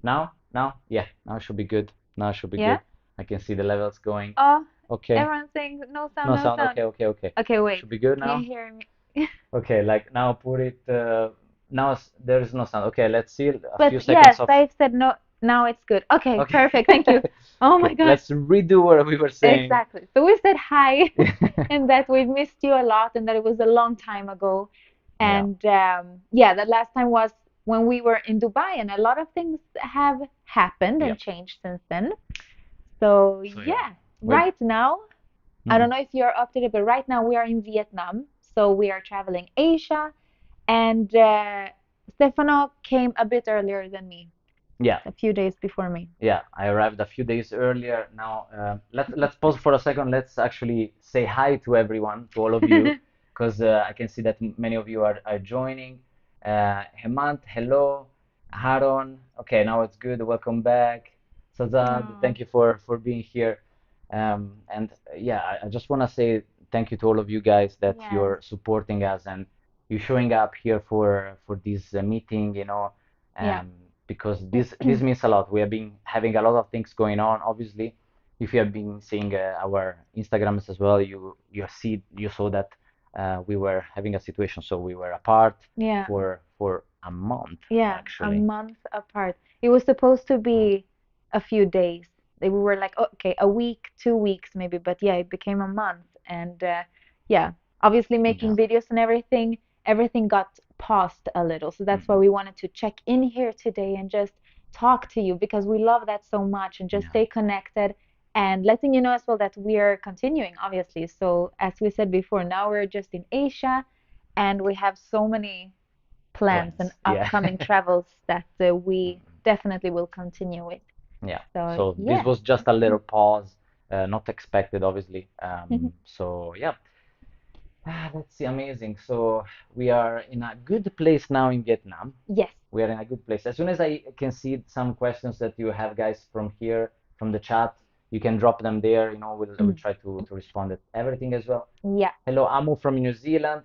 Yeah, now it should be good. Now it should be Yeah? good. I can see the levels going. Oh, Okay. everyone's saying no sound, No no sound. sound. Okay, okay, okay. Okay, wait. Should be good Can you now. hear me? Okay, like now put it. Now there is no sound. Okay, let's see a few But yes, seconds of. I've said no. Now it's good. Okay, Okay. perfect. Thank you. Oh my Okay, God. let's redo what we were saying. Exactly. So we said hi and that we missed you a lot and that it was a long time ago. Yeah, And yeah, the last time was when we were in Dubai, and a lot of things have happened yeah. and changed since then. So So yeah, yeah, we're. right now, I don't Mhm. know if you're up to date, but right now we are in Vietnam. So we are traveling Asia, and Stefano came a bit earlier than me, Yeah, a few days before me. yeah. I arrived a few days earlier. Now, let's pause for a second. Let's actually say hi to everyone, to all of you, because I can see that many of you are joining. Hemant, hello. Haron, okay, now it's good. Welcome back. Sazad, Oh, thank you for being here. And yeah, I just want to say thank you to all of you guys that yes, you're supporting us and you showing up here for this meeting, yeah. um, because this means a lot. We have been having a lot of things going on. Obviously, if you have been seeing our Instagrams as well, you saw that we were having a situation, so we were apart Yeah, for a month yeah, a actually. month apart. It was supposed to Uh, be a few days. They were like, "Oh, okay, a week, 2 weeks maybe," but yeah, it became a month. And yeah, obviously yeah. making videos and everything got paused a little. So that's why Mhm. we wanted to check in here today and just talk to you because we love that so much and just Yeah. stay connected and letting you know as well that we are continuing, obviously. So as we said before, now we're just in Asia and we have so many plans and Plans. Yeah. upcoming travels that we definitely will continue with. Yeah. So, So this yeah. was just a little pause, not expected, obviously. So yeah. Let's see, amazing. So we are in a good place now in Vietnam. Yes. We are in a good place. As soon as I can see some questions that you have, guys, from here, from the chat, you can drop them there. We'll Mm. try to respond to everything as well. Yeah. Hello, Amu from New Zealand.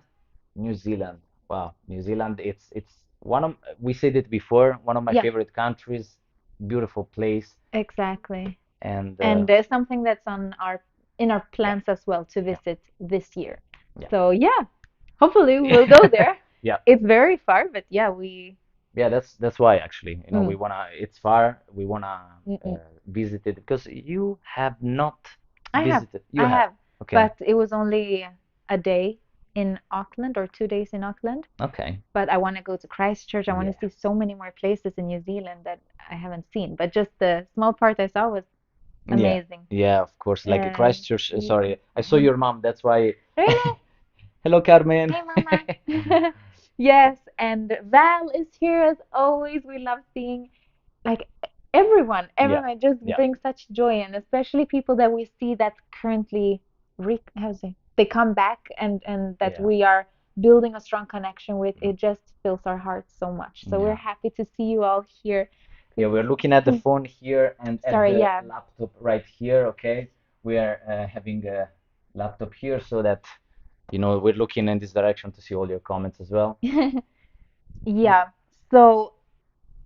New Zealand. Wow, New Zealand. It's one of we said it before. One of my Yeah, favorite countries. Beautiful place. exactly. And And there's something that's in our yeah, plans as well to yeah, visit this year. yeah, So, yeah, hopefully we'll go there. yeah. It's very far, but yeah, we Yeah, that's why actually, we mm, wanna. It's far. We wanna mm-mm. visit it because you have not I have. visited. You I have. have, Okay. but it was only a day in Auckland or 2 days in Auckland. Okay. But I want to go to Christchurch. I want to Yeah. see so many more places in New Zealand that I haven't seen. But just the small part I saw was Yeah. amazing. Yeah. Of course. Like Christchurch. Yeah. Sorry, I saw your mom. That's why. Really? Hello, Carmen. Hey, Mama. Yes, and Val is here as always. We love seeing like everyone. Yeah. Everyone just Yeah. brings such joy, and especially people that we see that currently re how to say they come back and that Yeah. we are building a strong connection with. Mm. It just fills our hearts so much. So we're Yeah. happy to see you all here. Yeah. 'Cause- We're looking at the phone here and at Sorry, the yeah. laptop right here. Okay. We are having a laptop here so that we're looking in this direction to see all your comments as well. Yeah. So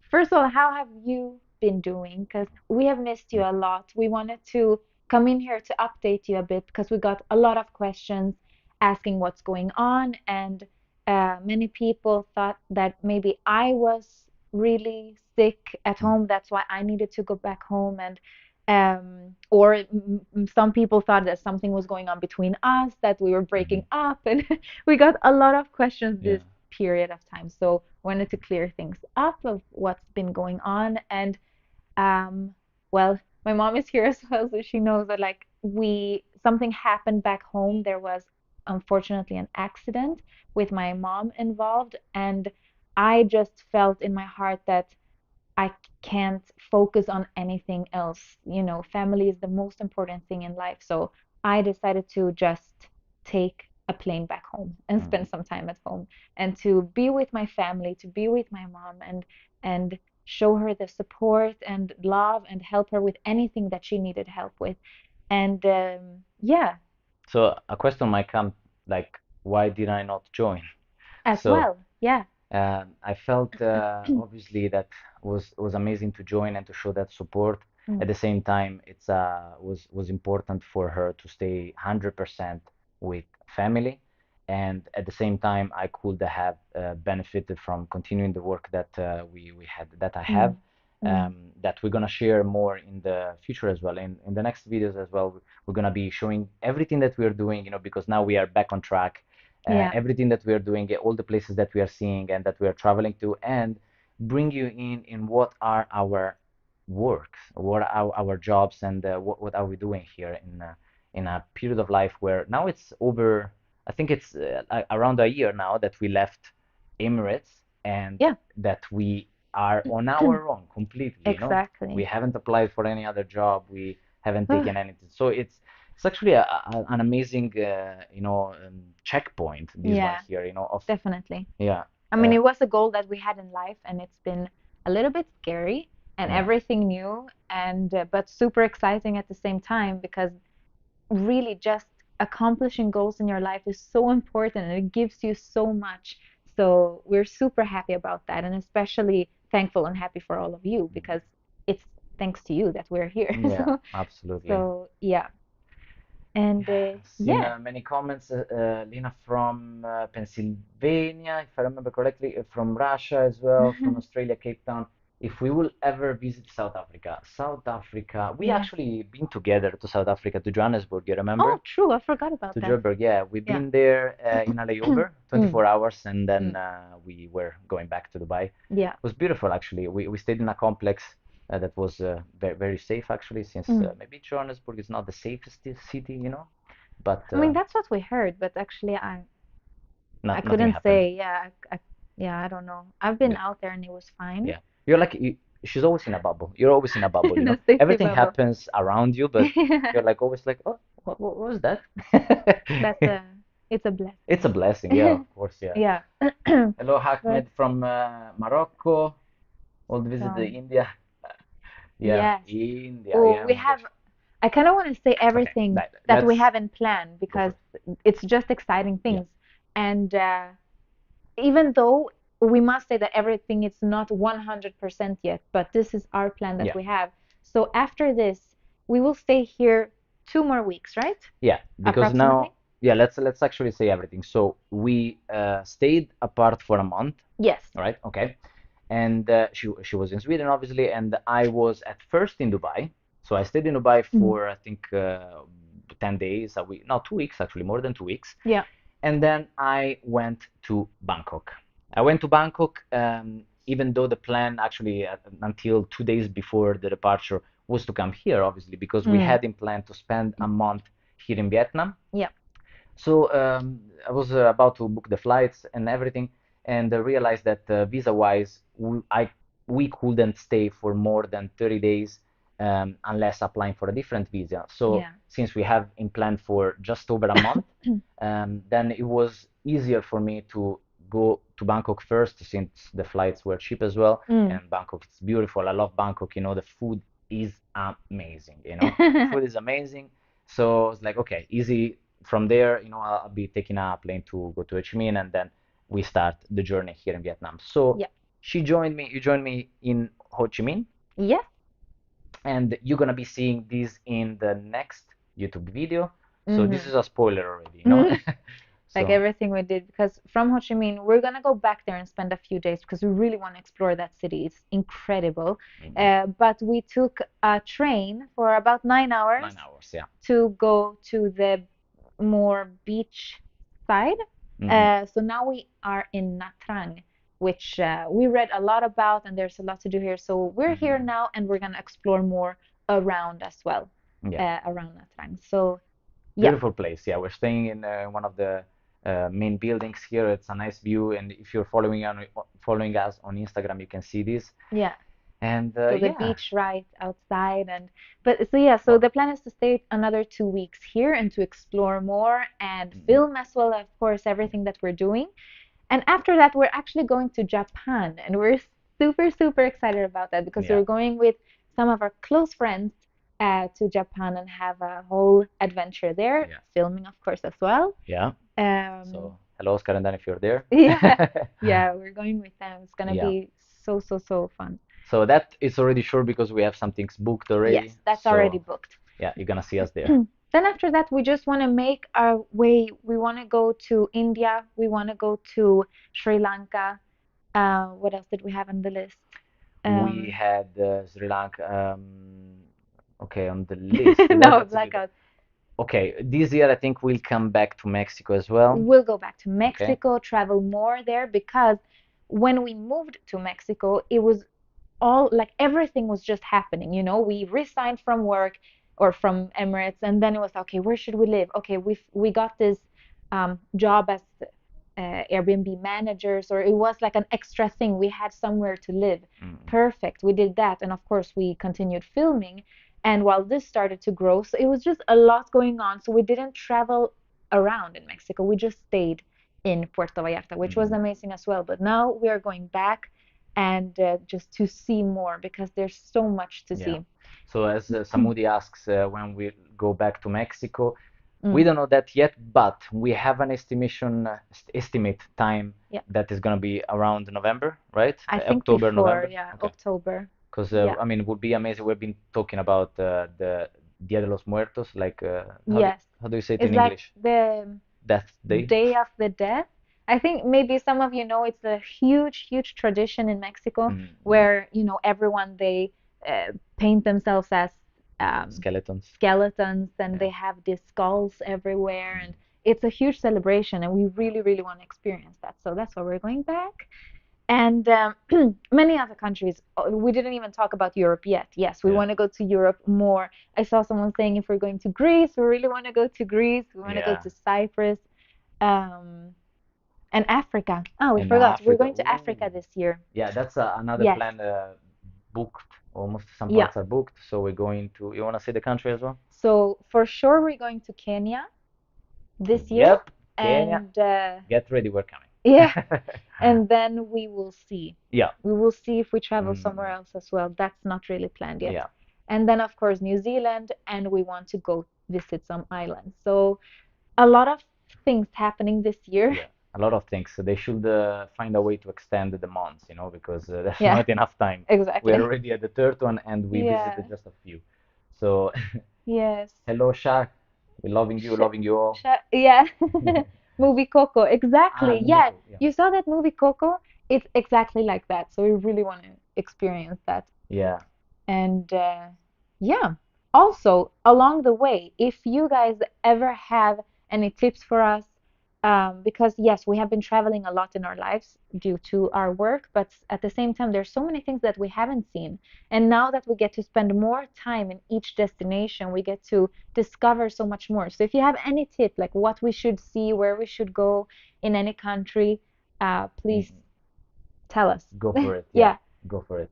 first of all, how have you been doing? Because we have missed you Mm. a lot. We wanted to come in here to update you a bit because we got a lot of questions asking what's going on, and many people thought that maybe I was really sick at Mm. home. That's why I needed to go back home, and or some people thought that something was going on between us, that we were breaking Mhm. up, and we got a lot of questions Yeah. this period of time. So wanted to clear things up of what's been going on. And um, well, my mom is here as well, so she knows that like we something happened back home. There was unfortunately an accident with my mom involved, and I just felt in my heart that I can't focus on anything else. Family is the most important thing in life. So I decided to just take a plane back home and Mhm. spend some time at home and to be with my family, to be with my mom and show her the support and love and help her with anything that she needed help with. And yeah, So a question might come like, why did I not join? as So well. Yeah. I felt obviously that was amazing to join and to show that support. At Mm. the same time, it's was important for her to stay 100% with family, and at the same time, I could have benefited from continuing the work that we had that I have. Mm. Mm. That we're gonna share more in the future as well. In the next videos as well, we're gonna be showing everything that we're doing, because now we are back on track, Yeah. everything that we are doing, all the places that we are seeing and that we are traveling to, and bring you in what are our works, what are our jobs, and what are we doing here in a period of life where now it's over. I think it's around a year now that we left Emirates and Yeah. that we are on our own completely. We Exactly. haven't applied for any other job. We haven't taken anything. So it's actually an amazing, checkpoint, this one Yeah, here, of, definitely. yeah, I mean, it was a goal that we had in life, and it's been a little bit scary and yeah, everything new, and but super exciting at the same time because really just accomplishing goals in your life is so important and it gives you so much. So we're super happy about that, and especially thankful and happy for all of you because it's thanks to you that we're here. yeah, So, absolutely. so yeah, and I've seen yeah, many comments, Lina from Pennsylvania, if I remember correctly, from Russia as well, from Australia, Cape Town. If we will ever visit South Africa, we yes. actually been together to South Africa, to Johannesburg, you Oh, remember? true. I forgot To about that. Joburg, yeah, we've Yeah. been there in a layover, Mm, 24 hours, and then mm. we were going back to Dubai. It Yeah. was beautiful, actually. We stayed in a complex that was very, very safe, actually, since Mm. maybe Johannesburg is not the safest city, but I mean, that's what we heard, but actually, I nothing couldn't happened. say. Yeah, I don't know. I've been Yeah, out there and it was fine. yeah. You're like she's always in a bubble. You're always in a bubble, In a safety Everything bubble. happens around you, but Yeah. you're like always like, oh, what was that? That's a, it's a It's a blessing. blessing, yeah, of course, yeah. Yeah. Hello, But Ahmed from Morocco. All the visit to from, India. Yeah, yes. India. Oh, Yeah, oh we my gosh. have, I kind of want to say Okay, everything that we let's have in plan go for because it. it's just exciting Yeah, things. And even though we must say that everything is not 100% yet, but this is our plan that yeah, we have. So after this, we will stay here 2 more weeks, right? yeah. Because Approximately? now, yeah, let's actually say everything. So we stayed apart for a month, Yes. right? Okay, and she was in Sweden, obviously, and I was at first in Dubai. So I stayed in Dubai Mhm. for I think 10 days, a week, no, 2 weeks actually, more than 2 weeks. Yeah. And then I went to Bangkok. I went to Bangkok, even though the plan actually until 2 days before the departure was to come here, obviously, because we Mm. had in plan to spend a month here in Vietnam. Yeah. So I was about to book the flights and everything, and realized that visa-wise, we couldn't stay for more than 30 days unless applying for a different visa. So Yeah. since we have in plan for just over a month, then it was easier for me to go to Bangkok first, since the flights were cheap as well. Mm. And Bangkok is beautiful. I love Bangkok. The food is amazing. Food is amazing. So it's like, okay, easy from there. I'll be taking a plane to go to Ho Chi Minh, and then we start the journey here in Vietnam. So Yeah. you joined me in Ho Chi Minh, Yes. and you're gonna be seeing this in the next YouTube video. So this Mm-hmm. is a spoiler already, Like So, everything we did, because from Ho Chi Minh, we're gonna go back there and spend a few days because we really want to explore that city. It's incredible. mhm, But we took a train for about 9 hours 9 hours, yeah. to go to the more beach side. Hmm. So now we are in Nha Trang, which we read a lot about, and there's a lot to do here. So we're here Hmm. now, and we're gonna explore more around as well, Yeah, around Nha Trang. So yeah, beautiful place. Yeah, we're staying in one of the main buildings here. It's a nice view, and if you're following us on Instagram, you can see this. yeah. And So the yeah, beach right outside, and but so yeah, so well, the plan is to stay another 2 weeks here and to explore more and mhm, film as well, of course, yeah, everything that we're doing. And after that, we're actually going to Japan, and we're super, super excited about that because yeah, we're going with some of our close friends to Japan and have a whole adventure there, yeah, filming, of course, as well. yeah. So Um, Hello, Oscar and Dan, if you're there. Yeah, yeah, we're going with them. It's gonna Yeah. be so, so, so fun. So that is already sure because we have some things booked already. Yes, that's already So booked. yeah, you're gonna see us there. Then after that, we just want to make our way. We want to go to India. We want to go to Sri Lanka. What else did we have on the list? We Um, had Sri Lanka, okay, on the list. no, Let's be. blackout. Okay, this year I think we'll come back to Mexico as well. We'll go back to Okay. Mexico, travel more there because when we moved to Mexico, it was all like everything was just happening. We resigned from work or from Emirates, and then it was okay, where should we live? Okay, we got this job as Airbnb managers, or it was like an extra thing. We had somewhere to live. Mm, Perfect. We did that, and of course we continued filming. And while this started to grow, so it was just a lot going on. So we didn't travel around in Mexico. We just stayed in Puerto Vallarta, which was mm, amazing as well. But now we are going back and just to see more because there's so much to yeah. see. So as Samudi asks, when we go back to Mexico, we Mm, don't know that yet, but we have an estimate time yeah, that is gonna be around November, right? I think October, before, November. yeah, Okay. October. Because Yeah. I mean, it would be amazing. We've been talking about the Dia de los Muertos, like Yes. how do you say it It's in like English? the Death Day. Day of the Dead. I think maybe some of you know it's a huge, huge tradition in Mexico Mm, mm. where, everyone they paint themselves as Skeletons. skeletons and Yeah. they have these skulls everywhere Mm. and it's a huge celebration and we really, really want to experience that. So that's why we're going back. And many other countries. We didn't even talk about Europe yet. Yes, we Yeah. want to go to Europe more. I saw someone saying if we're going to Greece, we really want to go to Greece. We want to go Yeah. to Cyprus, um, and Africa. Oh, we In forgot. We're Africa. going to Ooh. Africa this year. Yeah, that's another Yes. plan booked. Almost some Yeah. parts are booked, so we're going to. You want to see the country as well? So for sure we're going to Kenya this year, Yep, Kenya. and Get ready, we're coming. yeah, and then we will see. Yeah. We will see if we travel somewhere Mm, else as well. That's not really planned yet. yeah. And then, of course, New Zealand, and we want to go visit some islands. So, a lot of things happening this year. Yeah, a lot of things. So they should find a way to extend the months, because there's Yeah, not enough time. We're exactly. already at the third one and we Yeah, visited just a few. So, yes. hello, Shaq. We're Sh loving you all. yeah. Movie Coco, Ah, exactly. Yeah, Mumiko. Yeah. you saw that movie Coco? It's exactly like that. So we really want to experience that. Yeah. And yeah, also along the way, if you guys ever have any tips for us, because yes, we have been traveling a lot in our lives due to our work, but at the same time, there's so many things that we haven't seen. And now that we get to spend more time in each destination, we get to discover so much more. So if you have any tip, like what we should see, where we should go in any country, please Mm, tell us. go for it. Yeah, Yeah. go for it.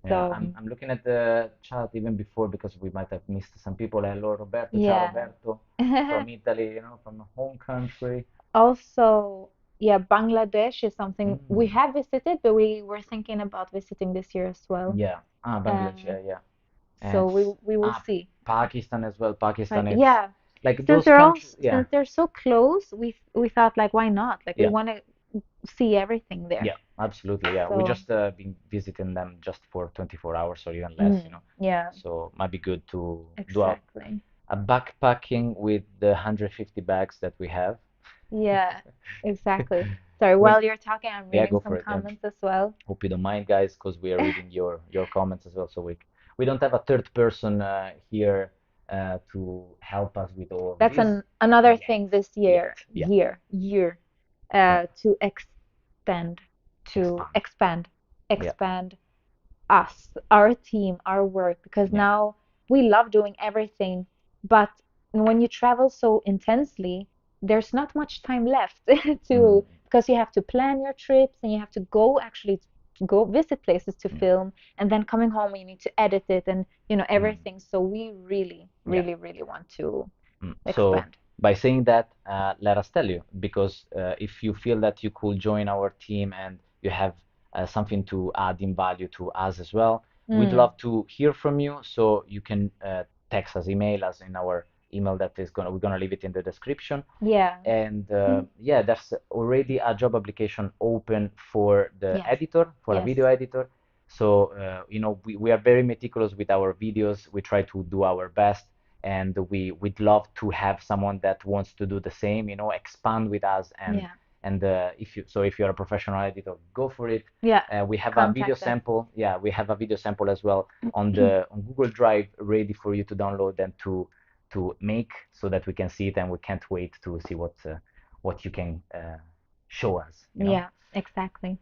Yeah, So I'm looking at the chat even before because we might have missed some people. Hello, Roberto. Ciao, yeah. Roberto. From Italy, from home country. Also, yeah, Bangladesh is something we Mm, have visited, but we were thinking about visiting this year as well. yeah. Ah, Bangladesh. Uh, Yeah, yeah. so we will Ah, see. Pakistan as well. Pakistan, Like, it's yeah, like those countries. Yeah, since they're so close, we thought like why not? Like we yeah, want to see everything there. yeah, absolutely. Yeah, we So, just been visiting them just for 24 hours or even less. yeah, So might be good to do exactly. a backpacking with the 150 bags that we have. Yeah, exactly. Sorry, When, while you're talking, I'm yeah, reading go some for it. Yeah. comments as well. Hope you don't mind, guys, because we are reading your comments as well. So we don't have a third person here to help us with all of That's this another yet. thing this Yet, year, yeah, yeah. to extend, to Expand. expand, Yeah, expand us, our team, our work, because yeah. now we love doing everything, but when you travel so intensely, there's not much time left Mm, to, because you have to plan your trips and you have to go actually to go visit places to mm, film, and then coming home you need to edit it and mm, everything. So we really, yeah. really, really want to So expand. by saying that, let us tell you, because if you feel that you could join our team and you have something to add in value to us as well, we'd Mm, love to hear from you. So you can text us, email us in our email that is gonna we're gonna leave it in the description. Yeah. And yeah, there's already a job application open for the Yes. editor, for a Yes. video editor. So we are very meticulous with our videos. We try to do our best, and we'd love to have someone that wants to do the same, expand with us. And Yeah. if you're a professional editor, go for it. Yeah. We have a video Contact them. sample. Yeah, we have a video sample as well on Google Drive, ready for you to download and to make, so that we can see it, and we can't wait to see what you can show us, Yeah, exactly.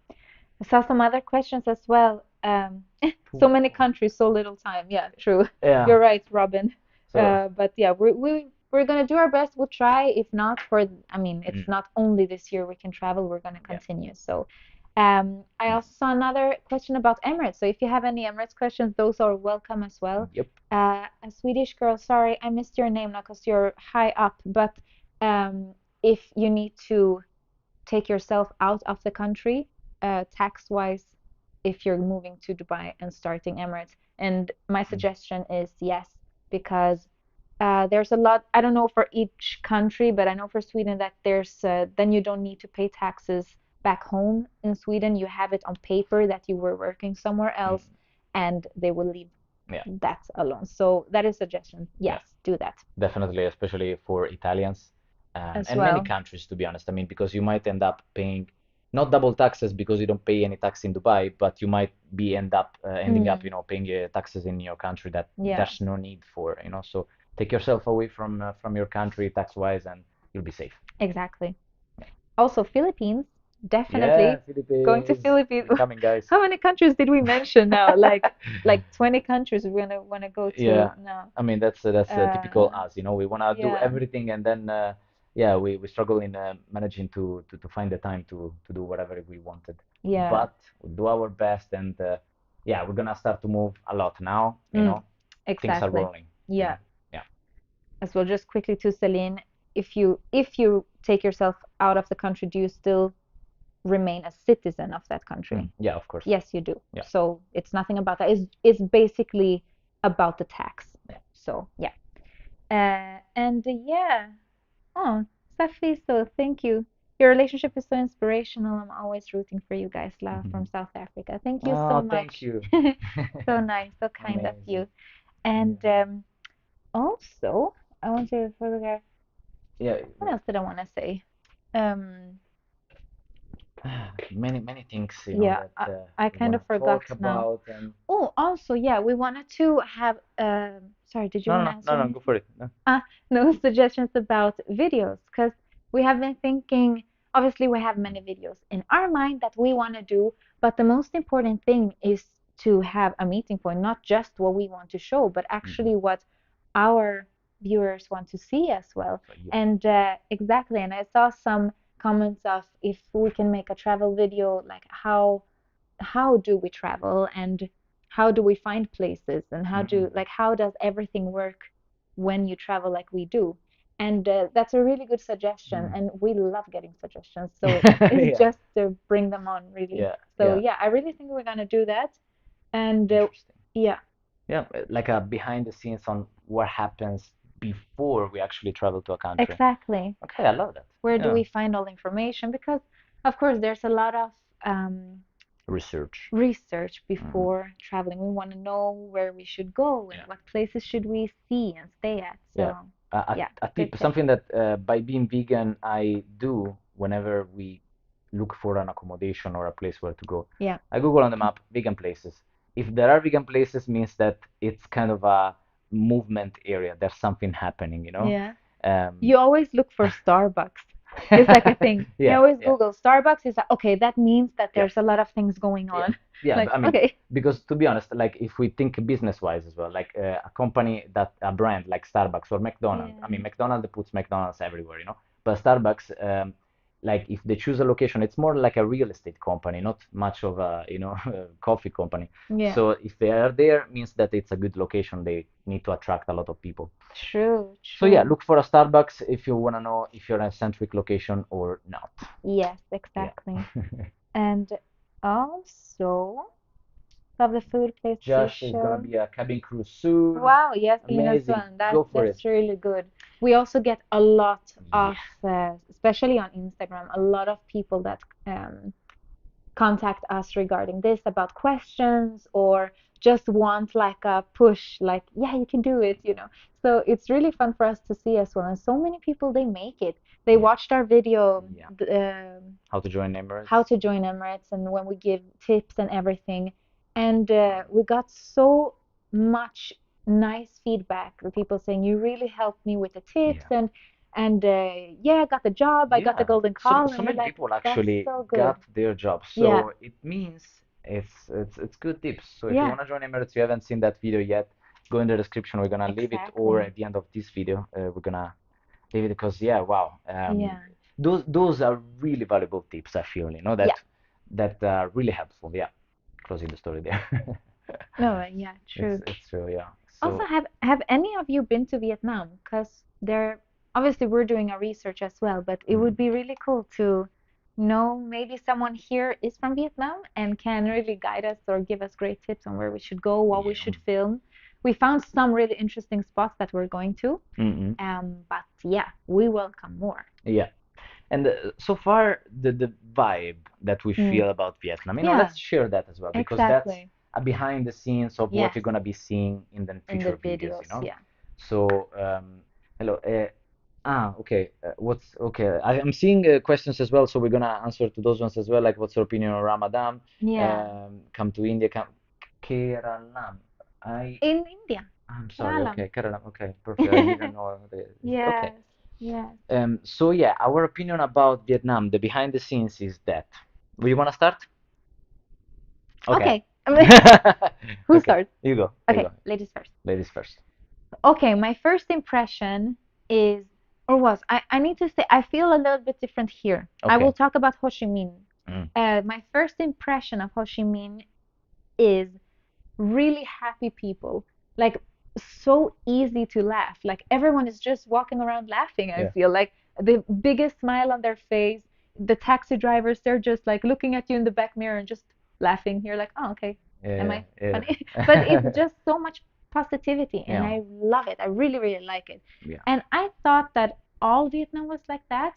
I saw some other questions as well. So many countries, so little time. Yeah, true. Yeah. You're right, Robin. So, But yeah, we're gonna do our best. We'll try. If not for, I mean, it's mm, not only this year we can travel. We're gonna yeah. continue. So, I Mm, also saw another question about Emirates. So if you have any Emirates questions, those are welcome as well. yep. A Swedish girl, sorry, I missed your name now because you're high up. But if you need to take yourself out of the country, tax wise, if you're moving to Dubai and starting Emirates. And my Mm, suggestion is yes, because there's a lot, I don't know for each country, but I know for Sweden that there's, then you don't need to pay taxes back home in Sweden. You have it on paper that you were working somewhere mm, else and they will leave yeah. that alone. So that is a suggestion. Yeah. Yes, do that Definitely, especially for Italians, as and many well. countries, to be honest. I mean, because you might end up paying not double taxes because you don't pay any tax in Dubai, but you might be ending up, Mm, paying taxes in your country that yeah, there's no need for. So take yourself away from your country tax-wise, and you'll be safe. exactly. Also, Philippines, Yeah, definitely going to Philippines, Philippines. we're coming, guys. How many countries did we mention now? Like 20 countries we're gonna wanna go to Yeah, now. I mean that's typical Uh, us. We wanna do yeah, everything, and then yeah, we struggle in managing to find the time to do whatever we wanted. yeah. But we do our best, and yeah, we're gonna start to move a lot now. Mm, Things are exactly. rolling. Yeah. Yeah. As well, just quickly to Celine, if you take yourself out of the country, do you still remain a citizen of that country? Yeah, of course. Yes, you do. Yeah. So it's nothing about that. It's basically about the tax. Yeah. So yeah. And yeah. Oh, Safi, so thank you. Your relationship is so inspirational. I'm always rooting for you guys, La, from South Africa. Thank you so Oh, thank much. you. So nice, so kind of Amazing. you. And Yeah. also, I want to photograph. Yeah. What else did I want to say? Um, Many things, yeah, that I we kind want of to forgot talk now. about, and Oh, also, yeah, we wanted to have. Sorry, did you no, no, want to no, no, answer no, go anything? for it. No. No suggestions about videos because we have been thinking, obviously, we have many videos in our mind that we want to do, but the most important thing is to have a meeting point, not just what we want to show, but Mhm. actually what our viewers want to see as well. So, yeah. And exactly, and I saw some comments of if we can make a travel video, like how do we travel and how do we find places and Mm-mm. how does everything work when you travel like we do? And that's a really good suggestion, Mm. and we love getting suggestions. So it's Yeah, just to bring them on, really. yeah, So yeah. yeah, I really think we're gonna do that. And Interesting. yeah, Yeah, like a behind the scenes on what happens before we actually travel to a country. exactly. Okay, I love that. Where do Yeah. we find all the information? Because of course there's a lot of Research. research Hmm. before traveling. We want to know where we should go and Yeah. what places should we see and stay at. Yeah. So, A, yeah, a good tip, tip. something that by being vegan, I do whenever we look for an accommodation or a place where to go. Yeah. I Google on the map vegan places. If there are vegan places, means that it's kind of a movement area. There's something happening. Yeah. Um, You always look for Starbucks. It's like a thing. You yeah, always yeah. Google Starbucks. It's like, okay, that means that Yeah. there's a lot of things going Yeah, on. yeah. Like, I mean, okay. because to be honest, like if we think business-wise as well, like a company a brand like Starbucks or McDonald's. I mean, Yeah. McDonald's puts McDonald's everywhere. But Starbucks, like if they choose a location, it's more like a real estate company, not much of a, coffee company. Yeah. So if they are there, means that it's a good location. They need to attract a lot of people. True, So yeah, true. look for a Starbucks if you want to know if you're in a centric location or not. Yes, Yeah. exactly. And also, of the food places you Josh is gonna show. be a cabin crew soon. Wow, yes, me as Amazing. well. Go for it. That's really good. We also get a lot Yeah. of, especially on Instagram, a lot of people that contact us regarding this about questions or just want like a push, like, yeah, you can do it, you know. So it's really fun for us to see as well. And so many people, they make it. They Yeah. watched our video, Yeah. How to join how Emirates? to join Emirates, and when we give tips and everything. And we got so much nice feedback. The people saying, you really helped me with the tips, Yeah. and yeah, I got the job, I got the Yeah. golden So call, so and we're many like, people that's actually so good. got their job. Yeah, So it means it's good tips. So if you yeah, want to join Emirates, you haven't seen that video yet, go in the description. We're gonna leave it, or exactly. at the end of this video, we're gonna leave it because yeah, wow. Yeah, Those are really valuable tips. I feel, yeah. that are really helpful. Yeah. Closing the story there. No, yeah, It's true. it's true, yeah. Also, So have any of you been to Vietnam? Because they're obviously we're doing our research as well, but it would mm, be really cool to know maybe someone here is from Vietnam and can really guide us or give us great tips on where we should go, what we yeah. should film. We found some really interesting spots that we're going to. Mm-mm. But yeah, we welcome more. Yeah. And so far, the vibe that we Mm. feel about Vietnam, Yeah, let's share that as well because that's exactly. a behind the scenes of what Yes, you're gonna be seeing in the in the future videos, videos, yeah. So, hello. Okay. What's okay? I'm seeing questions as well, so we're gonna answer to those ones as well. Like, what's your opinion on Ramadan? Yeah. Come to India. Come, Kerala. I In India, I'm sorry. Kerala. Okay, Kerala. Okay, perfect. I didn't know okay. Yes, yes. So yeah, our opinion about Vietnam, the behind the scenes is that. We want to start? Okay. Okay. Who Okay, starts? you go. You Okay, go. ladies first. Ladies first. Okay, my first impression is, or was, I need to say, I feel a little bit different here. I will Okay. talk about Ho Chi Minh. Mm. My first impression of Ho Chi Minh is really happy people. Like, so easy to laugh. Like, everyone is just walking around laughing, I Yeah. feel like the biggest smile on their face. The taxi drivers, they're just like looking at you in the back mirror and just laughing. You're like, oh, okay, am Yeah. I Yeah. funny? But it's just so much positivity, and Yeah. I love it. I really, really like it. Yeah. And I thought that all Vietnam was like that.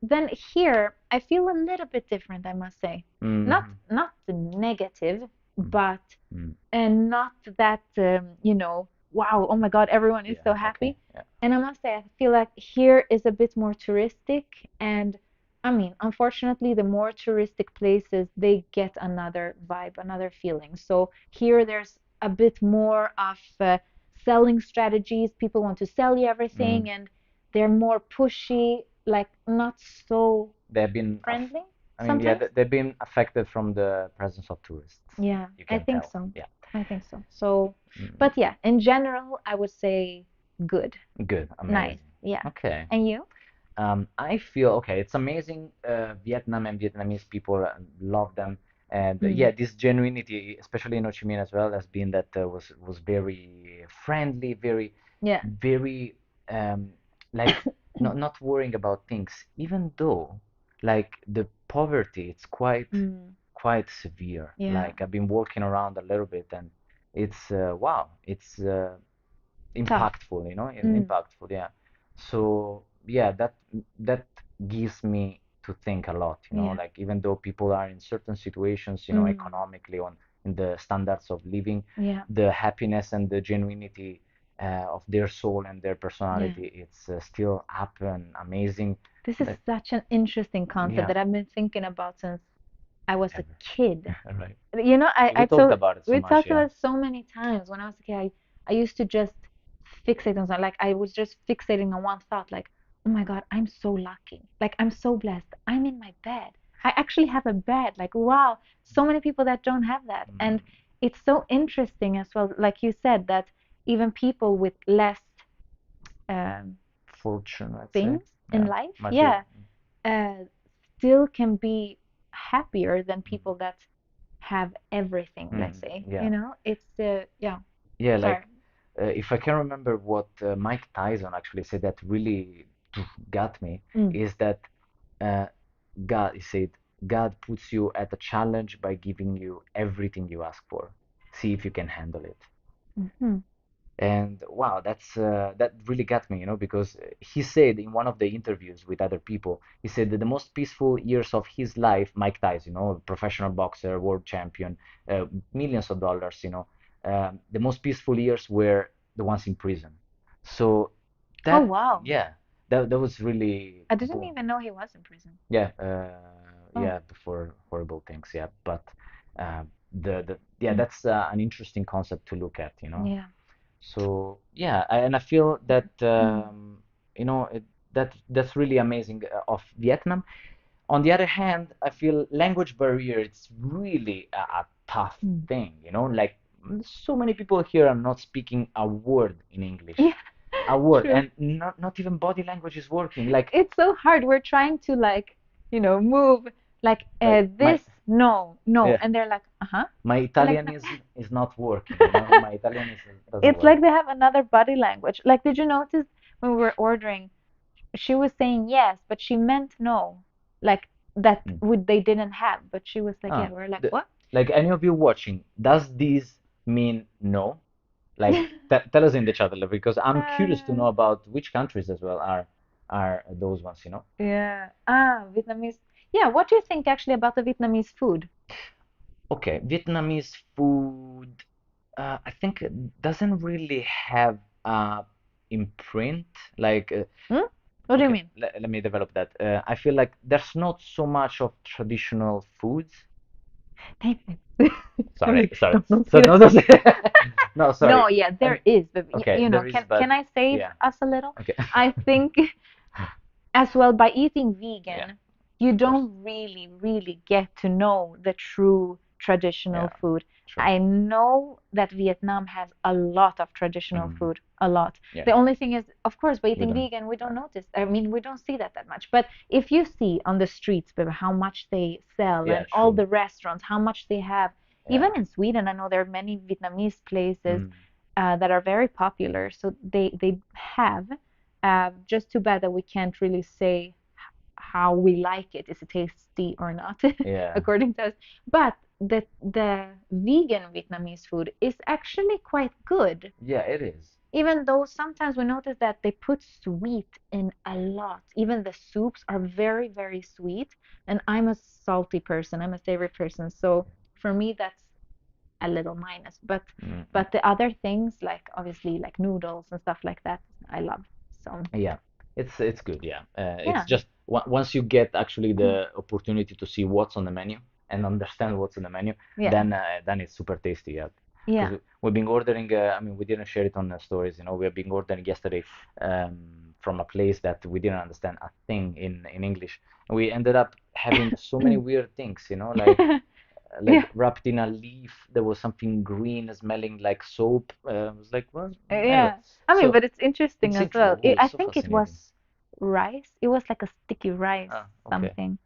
Then here, I feel a little bit different, I must say. Not Mm-hmm. not the negative, Mm. but Mm. and not that wow, oh my God, everyone is Yeah. so Okay. happy. Yeah. And I must say, I feel like here is a bit more touristic, and I mean, unfortunately, the more touristic places, they get another vibe, another feeling. So here, there's a bit more of selling strategies. People want to sell you Mm. everything, and they're more pushy, like not so They've been, friendly I mean, yeah, sometimes. they've been affected from the presence of tourists. Yeah, You I can think tell. so. Yeah. I think so. So, Mm. but yeah, in general, I would say good, Good. nice. Amazing. Yeah. Okay. And you? I feel okay. It's amazing. Vietnam and Vietnamese people love them, and Mm. yeah, this genuinity, especially in Ho Chi Minh as well, has been that was very friendly, very, Yeah. very um, like not worrying about things, even though like the poverty, it's Mm. quite severe. Yeah. Like I've been walking around a little bit, and it's wow, it's Tough. impactful, Mm. impactful, yeah. So yeah, that gives me to think a lot, Yeah. like even though people are in certain situations, Mm. economically on in the standards of living, Yeah. the happiness and the genuinity of their soul and their Yeah. personality, it's still up and amazing. This is That such an interesting concept yeah, that I've been thinking about since I was a ever. kid. Right. You know, We I talked told about it so we much, talked yeah. about it so many times when I was a kid. I used to just fixate on something. Like I was just fixating on one thought, like, oh my God, I'm so lucky. Like I'm so blessed. I'm in my bed. I actually have a bed. Like, wow, so many people that don't have that. And Mm, it's so interesting as well, like you said, that even people with less um, fortune, let's say. things in Yeah, life, material. yeah, uh, still can be happier than Mm, people that have everything, let's mm, say. yeah. It's yeah. Yeah, Sorry. like if I can remember what Mike Tyson actually said that really got me Mm. is that uh, God, he said, God puts you at a challenge by giving you everything you ask for. See if you can handle it. Hmm. And wow, that really got me, because he said in one of the interviews with other people, he said that the most peaceful years of his life, Mike Tyson, professional boxer, world champion, millions of dollars, the most peaceful years were the ones in prison. So Oh, that, wow. yeah, that was really I didn't boom. even know he was in prison. Yeah, Oh. yeah, before horrible things, yeah, but yeah, Mm. that's an interesting concept to look at. Yeah. So yeah, and I feel that Mm. that's really amazing of Vietnam. On the other hand, I feel language barrier it's really a tough Mm. thing, like so many people here are not speaking a word in Yeah, English, a word, true. and not even body language is working. Like It's so hard. We're trying to like, move like like my this, no, no, yeah, and they're like, uh-huh. my We're like, Italian no. is not working, My Italian is doesn't It's work. like they have another body language. Like, did you notice when we were ordering, she was saying yes, but she meant no. Like that Mm. would they didn't have, but she was like, yeah. Ah, We're like, the, what? like any of you watching, does this mean no? Like tell us in the chat because I'm curious to know Uh, about which countries as well are those ones. yeah. Ah, Vietnamese. Yeah, what do you think actually about the Vietnamese food? Okay, Vietnamese food, I think it doesn't really have a imprint. Like, Hmm? What do you okay, mean? let me develop that. I feel like there's not so much of traditional foods. Name names. I Sorry, mean, sorry. don't So say no, that. no, no, sorry. No, yeah, I there mean, is, but okay, there is, can but I save yeah, us a little? okay, I think as well by eating yeah, vegan, you of course, don't really get to know the true traditional yeah, food. true. I know that Vietnam has a lot of traditional Mm, food, a lot. yeah, The only thing is, of course, by we eating don't. vegan, we don't Uh, notice. I mean, we don't see that much. But if you see on the streets, baby, how much they sell yeah, and all true. the restaurants, how much they have. Yeah. Even in Sweden, I know there are many Vietnamese places Mm, that are very popular. So they have. Just too bad that we can't really say how we like it. Is it tasty or not, yeah, according to us? But the vegan Vietnamese food is actually quite good, yeah, it is. even though sometimes we notice that they put sweet in a lot. Even the soups are very sweet, and I'm a salty person. I'm a savory person, so for me that's a little minus. But Mm, mm. the other things, like obviously like noodles and stuff like that, I love. So Yeah, it's good. Yeah, it's yeah. just once you get actually Mm. the opportunity to see what's on the menu and understand what's on the menu, Yeah. then it's super tasty. Yeah, Yeah. because we've been ordering. I mean, we didn't share it on the stories. We have been ordering yesterday from a place that we didn't understand a thing in English. And we ended up having so many weird things. Like Yeah. wrapped in a leaf. There was something green smelling like soap. I was like, well, anyway. Yeah. I mean, So but it's interesting it's as well. interesting. Oh, I it's so think it fascinating. was rice. It was like a sticky rice Ah, okay. something.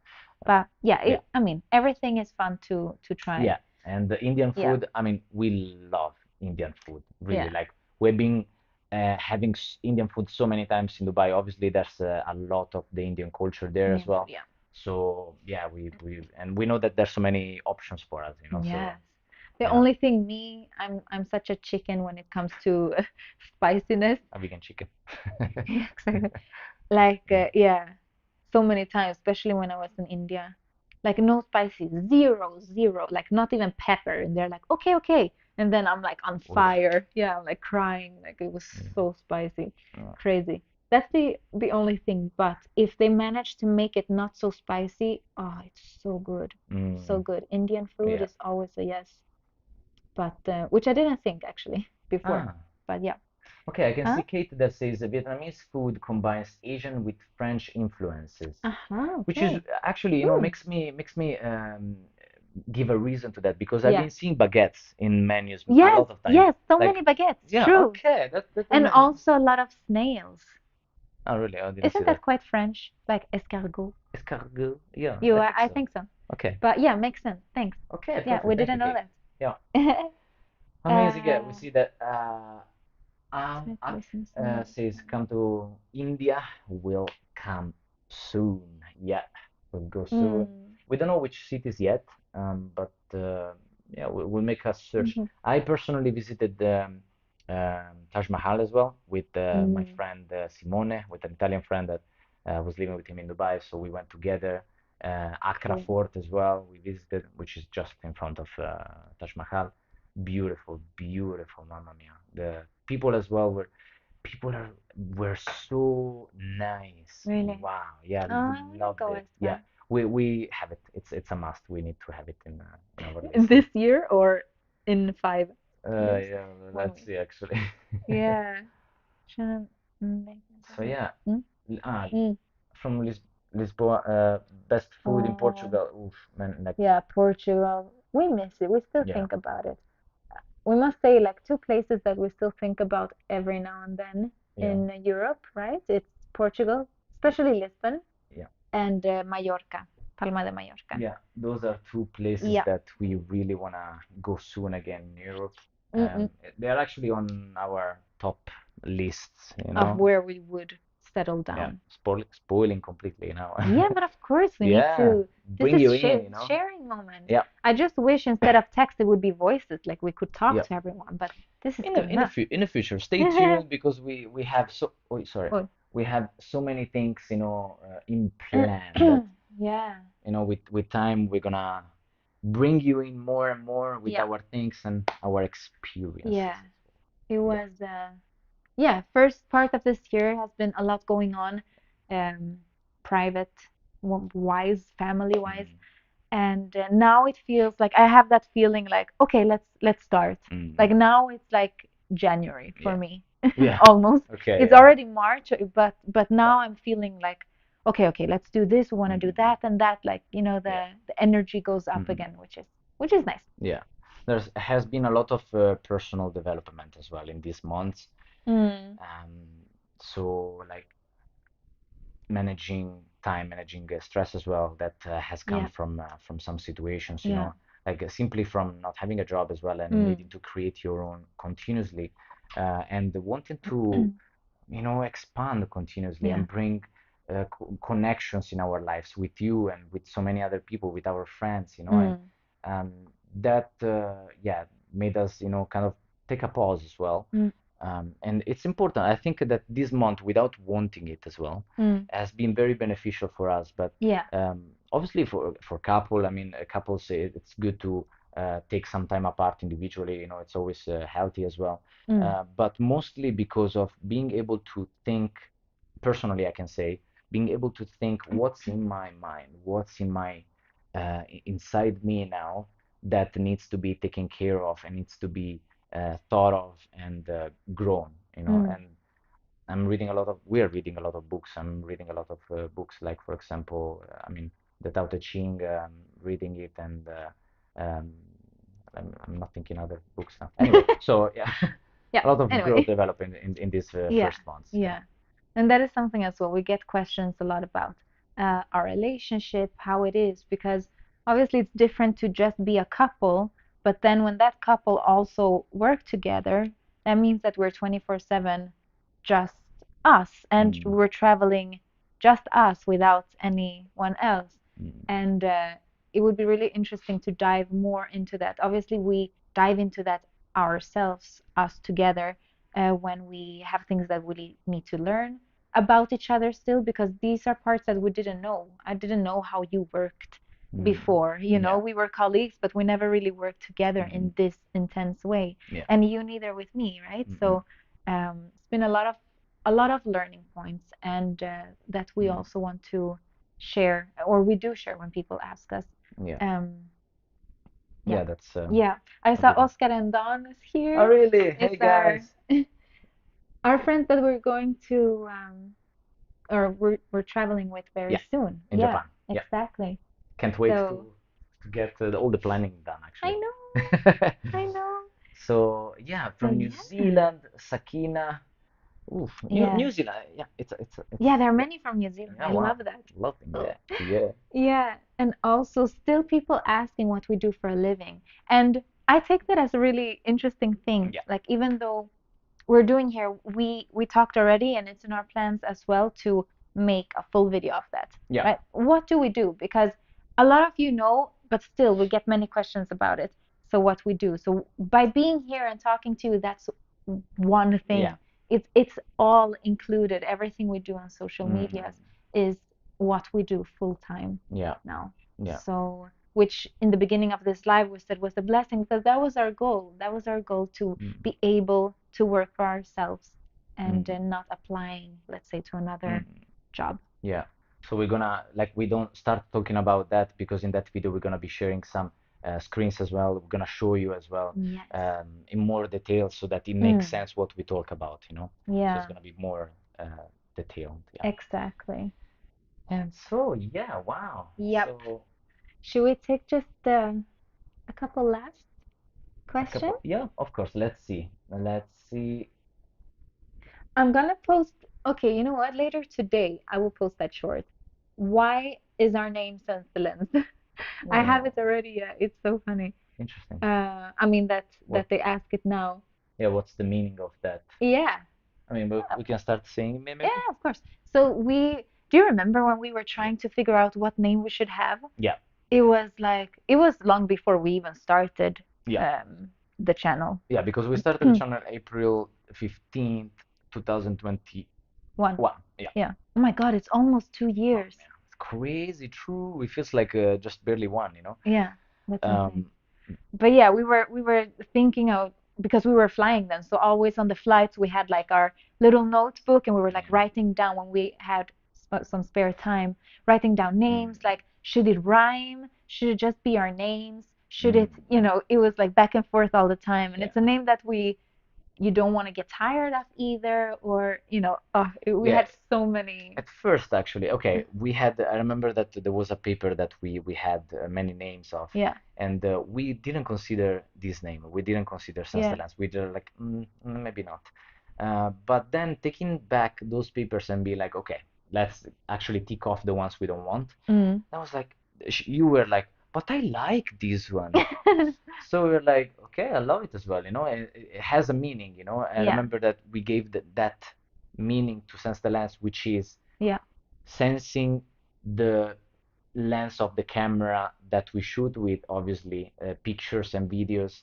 But yeah, Yeah, I mean, everything is fun to try. yeah. And the Indian Yeah. food, I mean, we love Indian food, really. Yeah. Like we've been having Indian food so many times in Dubai. Obviously, there's a lot of the Indian culture there as Indian food, well. yeah. So yeah, we know that there's so many options for us. So Yes. The yeah, only thing I'm such a chicken when it comes to spiciness. a vegan chicken. Yeah, exactly. Like, Yeah. yeah, so many times, especially when I was in India. Like, no spicy, zero, zero, like, not even pepper. And they're like, okay, okay. And then I'm like on Oof. fire. Yeah, I'm like crying. Like, it was Mm. so spicy. Uh, Crazy. That's the only thing. But if they manage to make it not so spicy, oh, it's so good. So mm, good. Indian food yeah. is always a yes. But, which I didn't think actually before. Ah. But yeah. Okay, I can Huh? see Kate that says Vietnamese food combines Asian with French influences, Uh-huh, which is okay. actually, Hmm. makes me give a reason to that because I've Yeah. been seeing baguettes in menus a Yes, lot of time. yes, so Like, many baguettes, yeah, true. okay, that And makes. also a lot of snails. Oh, really? I didn't see Isn't that. that quite French? Like escargot. Escargot? Yeah, You I are, think I so. think so. Okay. But yeah, makes sense. Thanks. Okay, Yeah, we perfect. Thank you, didn't know Kate. that. Yeah, amazing. Yeah, we uh, see that. Smith Ak listens to me. says, come to India. Will come soon. Yeah, we'll go Mm. soon. We don't know which cities yet, but yeah, we'll make a search. Hmm. I personally visited Taj Mahal as well with my Mm. friend Simone, with an Italian friend that was living with him in Dubai. So we went together. Accra Cool. Fort as well, we visited, which is just in front of Taj Mahal. Beautiful, beautiful, Mamma Mia. The people as well people were so nice. Really? Wow, yeah, Oh, I want to loved go it. as Yeah, well. we have it. It's a must. We need to have it in our list. This year or in 5 years? Yeah, When let's we. see actually. Yeah. Shouldn't make So yeah, mm? ah, Mm. from Lisboa, best food in Oh, Portugal. Oof, man, like yeah, Portugal. We miss it. We still yeah, think about it. We must say like two places that we still think about every now and then yeah, in Europe, right? It's Portugal, especially Lisbon, yeah. and Mallorca, Palma de Mallorca. Yeah, those are two places Yeah. that we really wanna go soon again in Europe. Mm-mm. They are actually on our top lists, Of where we would settle Yeah, down. spoiling completely now. Yeah, but of course we need Yeah, to. This bring is you in. sharing moment. Yeah, I just wish instead of text it would be voices, like we could talk yeah. to everyone, but this is In good enough. in the future, stay tuned because we have sorry, Oh. we have so many things, in plan that Yeah. with time we're gonna bring you in more and more with Yeah. our things and our experiences. Yeah. It Yeah. was yeah, first part of this year has been a lot going on, um, private wise, family wise, Mm, and now it feels like I have that feeling like okay, let's start. Like mm, now it's like January for yeah. me, Yeah. almost. Okay. It's Yeah. already March, but Yeah. now I'm feeling like okay, let's do this. We want to do Mm, that and that. Like yeah. the energy goes up Mm, again, which is nice. yeah. There's has been a lot of personal development as well in these months. Mm, So like managing time, managing stress as well that has come yeah, from some situations, yeah. like simply from not having a job as well and Mm, needing to create your own continuously, and wanting to expand continuously yeah. and bring connections in our lives with you and with so many other people, with our friends, and Mm, um, that, yeah, made us, kind of take a pause as well. mm, And it's important. I think that this month, without wanting it as well, mm. has been very beneficial for us. But Yeah. obviously, for couple, I mean, couples, it's good to take some time apart individually. It's always healthy as well. Mm, But mostly because of being able to think personally, I can say, being able to think what's in my mind, what's inside me now that needs to be taken care of and needs to be thought of and grown, mm, and we're reading a lot of books. I'm reading a lot of books, like, for example, I mean, the Tao Te Ching, reading it, and um, I'm not thinking other books now. Anyway, so yeah, yeah. a lot of growth Anyway, developing in these yeah, first months. Yeah. yeah. And that is something as well. We get questions a lot about our relationship, how it is, because obviously it's different to just be a couple, but then when that couple also work together, that means that we're 24/7 just us and Mm, we're traveling just us without anyone else. mm, And it would be really interesting to dive more into that. Obviously, we dive into that ourselves, us together, when we have things that we need to learn about each other still, because these are parts that we didn't know. I didn't know how you worked mm, before. yeah. We were colleagues, but we never really worked together Mm, in this intense way. yeah. And you neither with me, right? Mm, So it's been a lot of learning points, and that we mm, also want to share, or we do share when people ask us. yeah. Um, yeah, Yeah, that's yeah. I a saw good one. Oscar and Don is Oh, here. really? Hey, It's our guys. our friends that we're going to or we're traveling with very Yeah, soon. in Yeah, Japan. Yeah. exactly. Can't wait So to get all the planning done, I actually. know, I know. So, yeah, So from New yeah, Zealand, Sakina. Oof, yeah, New Zealand. Yeah, it's yeah. There are yeah. many from New Zealand. Yeah, I wow. love that. Loving Oh. that. Yeah. Yeah, and also still people asking what we do for a living, and I take that as a really interesting thing. Yeah. Like even though we're doing here, we talked already, and it's in our plans as well to make a full video of that, Yeah. right? What do we do? Because a lot of you know, but still we get many questions about it. So what we do. So by being here and talking to you, that's one Yeah. thing. It's all included. Everything we do on social Mm. medias is what we do full time Yeah. now. Yeah. So which in the beginning of this live we said was a blessing because that was our goal. That was our goal to Mm. be able to work for ourselves and Mm. not applying, let's say, to another Mm. job. Yeah. So we're gonna like we don't start talking about that because in that video we're gonna be sharing some screens as well. We're gonna show you as well Yes. in more detail so that it makes Mm. sense what we talk about, you know. So it's Yeah, gonna be more detailed, yeah. exactly. And so yeah, wow. Yep. So Should we take just a couple last a questions? couple, yeah, of course. Let's see. Let's see. I'm gonna post, okay, you know what? Later today, I will post that short. Why is our name Sense the Lens? I have Oh, it already. Yeah, it's so funny. interesting. I mean What? that they ask it now. Yeah, what's the meaning of that? Yeah, I mean, we can start saying yeah, maybe. of course. So do you remember when we were trying to figure out what name we should have? Yeah, It was like, it was long before we even started yeah, the channel. yeah. Because we started the channel April 15th, 2021. One. Yeah. Yeah. Oh my God, it's almost two Oh years. man, it's crazy. True. It feels like just barely one, you know. Yeah, that's insane. Um, But yeah, we were thinking of because we were flying then, so always on the flights we had like our little notebook and we were like yeah. writing down when we had some spare time, writing down Mm, names like should it rhyme? Should it just be our names? Should mm, it, it was like back and forth all the time. And yeah. it's a name that you don't want to get tired of either, or we Yeah. had so many. At first, actually, okay, we had. I remember that there was a paper that we had many names of, Yeah, and we didn't consider this name. We didn't consider yeah. Sustenance. We were like, maybe not. But then taking back those papers and be like, okay, let's actually tick off the ones we don't want. Mm. I was like, you were like, but I like this one. So we were like, okay, I love it as well, you know, and it has a meaning, you know. I Yeah, remember that we gave that meaning to Sense the Lens, which is yeah. sensing the lens of the camera that we shoot with, obviously, pictures and videos,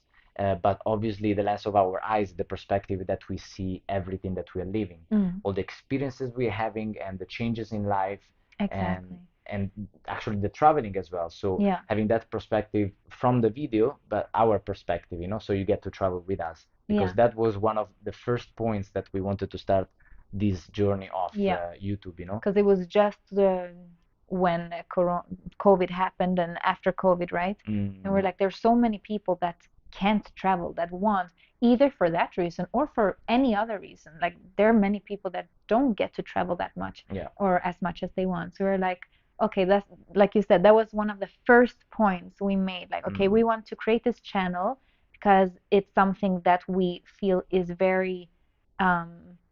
but obviously the lens of our eyes, the perspective that we see everything that we are living, Mm. all the experiences we're having and the changes in life, and Exactly. and actually the traveling as well. So Yeah, having that perspective from the video, but our perspective, you know, so you get to travel with us, because yeah, that was one of the first points that we wanted to start this journey of yeah. YouTube, you know. Because it was just when COVID happened and after COVID, right? And we're Mm, like, there's so many people that can't travel, that want, either for that reason or for any other reason. Like, there are many people that don't get to travel that much yeah. or as much as they want. So we're like, okay, that's like you said, that was one of the first points we made. Like, okay, Mm, we want to create this channel because it's something that we feel is very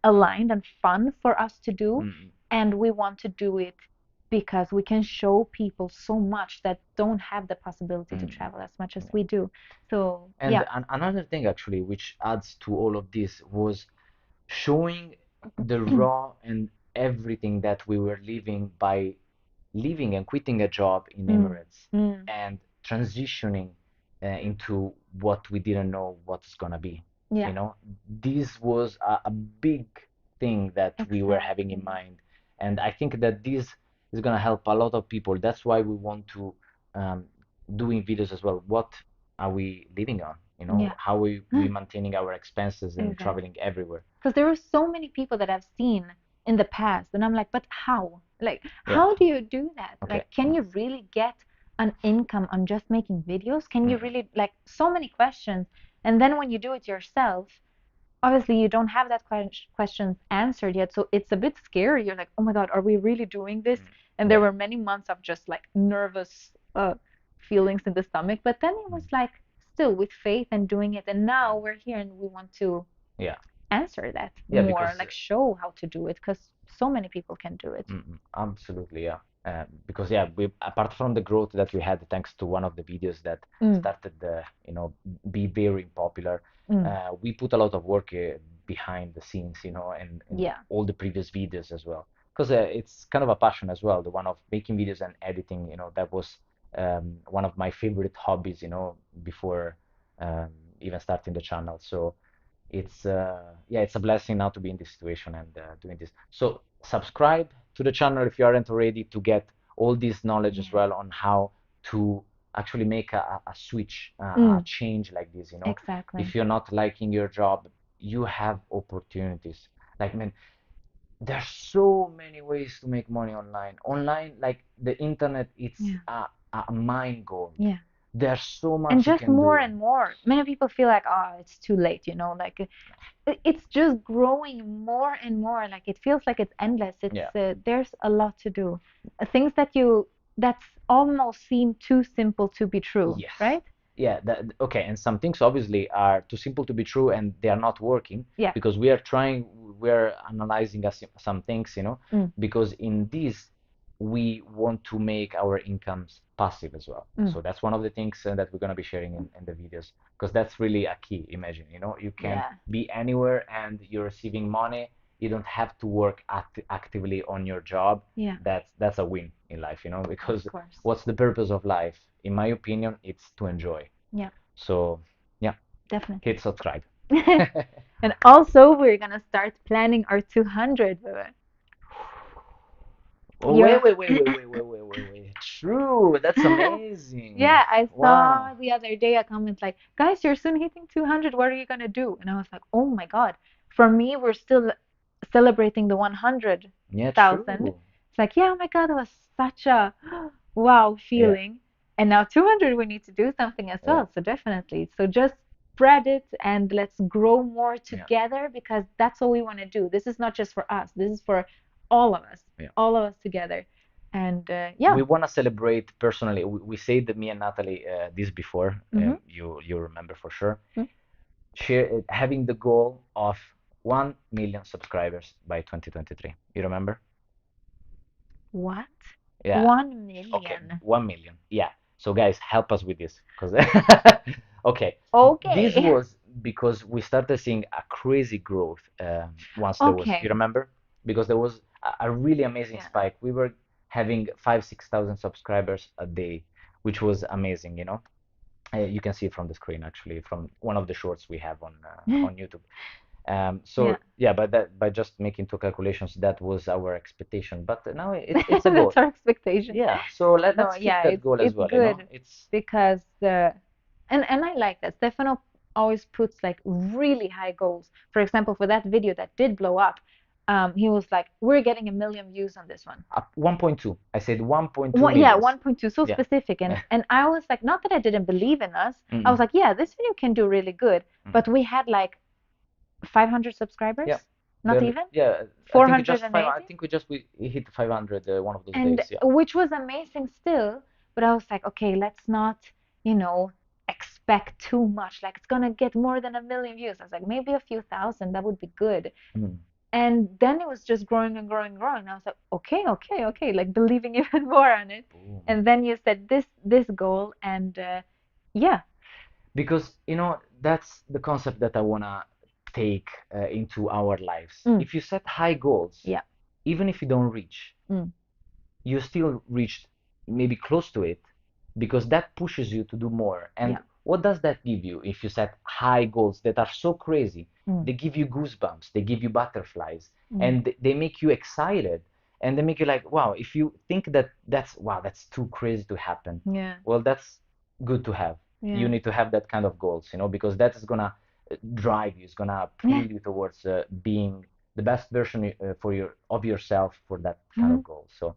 aligned and fun for us to do, mm, and we want to do it because we can show people so much that don't have the possibility to mm, travel as much as yeah. we do. So And yeah. another thing actually, which adds to all of this, was showing the raw and everything that we were living by leaving and quitting a job in Mm, Emirates mm, and transitioning into what we didn't know what's gonna be. You yeah, know, this was a big thing that we were having in exactly. mind, and I think that this is gonna help a lot of people. That's why we want to um, doing videos as well. What are we living on? You know, Yeah, how we maintaining our expenses and traveling exactly. everywhere. Because there were so many people that I've seen in the past, and I'm like, but how? Like, Yeah. how do you do that? Okay. Like, can you really get an income on just making videos? Can you Mm, really, like, so many questions? And then when you do it yourself, obviously you don't have that questions answered yet, so it's a bit scary. You're like, oh my God, are we really doing this? mm. And there Yeah. were many months of just like nervous feelings in the stomach, but then it was Mm. like still with faith and doing it, and now we're here and we want to Yeah. answer that Yeah, more, because like show how to do it, because so many people can do it. absolutely, yeah. Because yeah, we apart from the growth that we had thanks to one of the videos that Mm, started, be very popular, mm, we put a lot of work behind the scenes, and yeah, all the previous videos as well. Because it's kind of a passion as well, the one of making videos and editing, that was one of my favorite hobbies, before um, even starting the channel. So yeah, it's a blessing now to be in this situation and doing this. So subscribe to the channel if you aren't already, to get all this knowledge as Yeah. well on how to actually make a switch, a Mm, change like this. exactly. If you're not liking your job, you have opportunities. Like, man, there's so many ways to make money online. Online, like the internet, it's Yeah. a mine gold. Yeah. There's so And much you just can more do. and more. Many people feel like, oh, it's too late, like it's just growing more and more. Like it feels like it's endless. Yeah. There's a lot to do. Things that's almost seem too simple to be true, Yes. right? Yeah, okay, and some things obviously are too simple to be true and they are not working, Yeah. because we're analyzing some things, Mm, because in this we want to make our incomes passive as well. mm. So that's one of the things that we're going to be sharing in the videos, because that's really a key. Imagine, you can Yeah. be anywhere and you're receiving money. You don't have to work actively on your job. Yeah. That's a win in life, Of because course. what's the purpose of life? In my opinion, it's to enjoy. Yeah, So, yeah, definitely. hit subscribe. And also, we're gonna start planning our 200. Oh, You're wait. True. That's amazing. Yeah, I Wow. saw the other day a comment like, "Guys, you're soon hitting 200. What are you gonna do?" And I was like, "Oh my God." For me, we're still celebrating the Yeah, 100,000. true. It's like, yeah, oh my God, it was such a wow Yeah, feeling. And now 200, we need to do something as yeah, well. So definitely. So just spread it and let's grow more yeah, together because that's all we want to do. This is not just for us. This is for all of us, yeah. all of us together. And yeah. We want to celebrate personally. We said, me and Natalie, this before. Hmm. You remember for sure. Having the goal of 1 million subscribers by 2023. You remember? What? Yeah. One Okay, million. 1 million. Yeah. So guys, help us with this, because okay, this Okay. was because we started seeing a crazy growth once there was. You Okay. remember? Because there was a really amazing Yeah. spike. We were having 6,000 subscribers a day, which was amazing. You can see it from the screen, actually, from one of the shorts we have on YouTube. So Yeah. yeah, by just making two calculations, that was our expectation. But now it's a goal. That's our expectation. Yeah, so No, let's keep yeah, that goal as it's well, good It's because and I like that. Stefano always puts like really high goals. For example, for that video that did blow up, he was like, "We're getting 1 million views on this one." 1.2. I said 1.2 Yeah, millions. 1.2, so Yeah. specific. And I was like, not that I didn't believe in us. I was Mm-mm. like, yeah, this video can do really good. Mm. But we had like 500 subscribers, Yeah. not Barely. even Yeah, I think it just five. I 480, think we hit 500 one of those and days. Yeah. which was amazing still. But I was like, okay, let's not, you know, expect too much. Like it's gonna get more than 1 million views. I was like, maybe a few thousand, that would be good. Mm. And then it was just growing and growing and growing. I was like, okay, like believing even more on it. Boom. And then you said this goal, and yeah. Because that's the concept that I wanna take into our lives. Mm, If you set high goals, yeah. even if you don't reach, Mm, you still reached maybe close to it, because that pushes you to do more. And yeah. what does that give you if you set high goals that are so crazy? Mm, They give you goosebumps, they give you butterflies, mm, and they make you excited, and they make you like, wow, if you think that that's too crazy to happen, yeah. well, that's good to have. You Yeah. need to have that kind of goals, because that is gonna drive you, it's gonna Yeah. pull you towards being the best version of yourself for that kind Hmm. of goal. So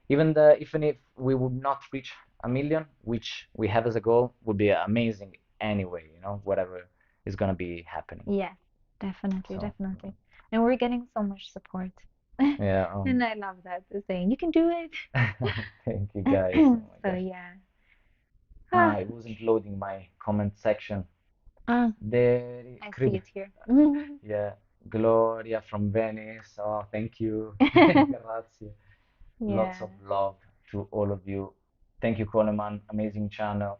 even if we would not reach 1 million, which we have as a goal, would be amazing anyway, whatever is gonna be happening. Yes, definitely, So definitely. And we're getting so much support. yeah, And I love that, the saying, you can do it. thank you guys. Oh my So gosh. yeah. Ah, It wasn't loading my comment section. ah, There, I see it here. yeah, Gloria from Venice. Oh, thank you. Grazie. Lots Yeah. of love to all of you. Thank you, Coleman. Amazing channel.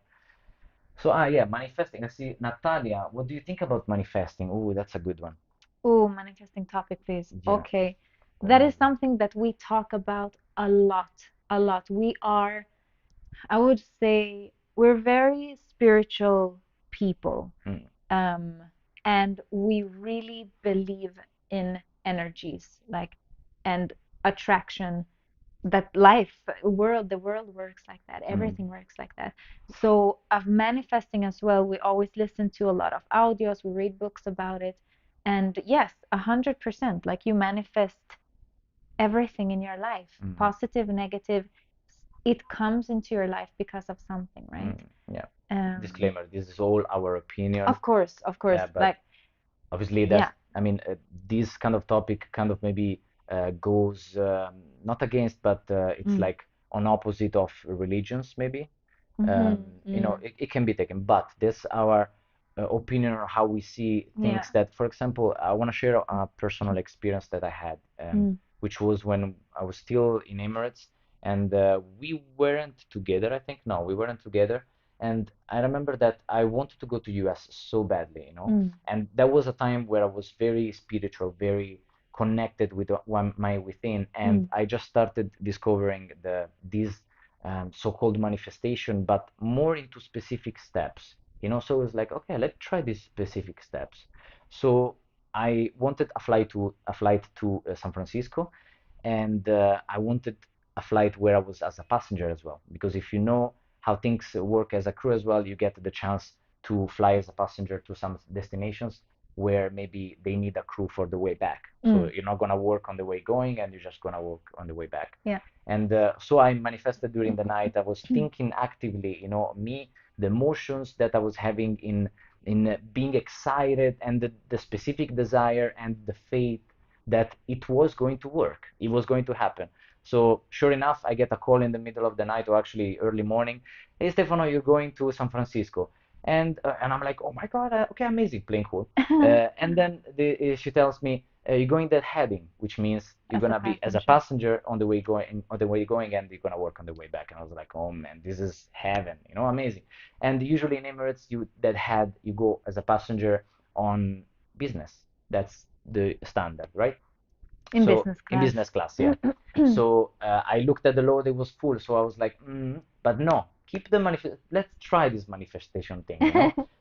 So, yeah, manifesting. I see Natalia. What do you think about manifesting? Oh, that's a good one. Oh, manifesting topic, please. Yeah. Okay. That Oh, is something that we talk about a lot, a lot. We are I would say we're very spiritual people, Mm, um, and we really believe in energies, like, and attraction, that life, the world works like that, mm, everything works like that. So of manifesting as well, we always listen to a lot of audios, we read books about it, and yes, 100%, like you manifest everything in your life, mm, positive, negative, it comes into your life because of something, right? yeah. um Disclaimer, this is all our opinion. of course, Yeah, but like, obviously that's, yeah. I mean, this kind of topic kind of maybe goes not against, but it's Mm. like on opposite of religions maybe. Mm-hmm. Mm. It can be taken, but this our opinion on how we see Yeah. things. That, for example, I want to share a personal experience that I had, Mm. which was when I was still in Emirates, and we weren't together, I think. No, we weren't together. And I remember that I wanted to go to US so badly, Mm. and that was a time where I was very spiritual, very connected with my within, and Mm. I just started discovering these so-called manifestation, but more into specific steps. So it was like, okay, let's try these specific steps. So I wanted a flight to San Francisco, and I wanted a flight where I was as a passenger as well, because if you know how things work as a crew as well, you get the chance to fly as a passenger to some destinations where maybe they need a crew for the way back. So Mm. you're not gonna work on the way going, and you're just gonna work on the way back. Yeah. And so I manifested during the night. I was thinking actively, me, the emotions that I was having in being excited, and the specific desire and the faith that it was going to work. It was going to happen. So sure enough, I get a call in the middle of the night, or actually early morning. Hey, Stefano, you're going to San Francisco. And I'm like, oh my God, okay, amazing, playing cool. And then she tells me, you're going that heading, which means you're As a gonna be as a passenger. passenger on the way going, and you're gonna work on the way back. And I was like, oh man, this is heaven, amazing. And usually in Emirates, you go as a passenger on business. That's the standard, right? In So business in class. business class, yeah. So I looked at the load; it was full. So I was like, but no, keep the manifest. Let's try this manifestation thing.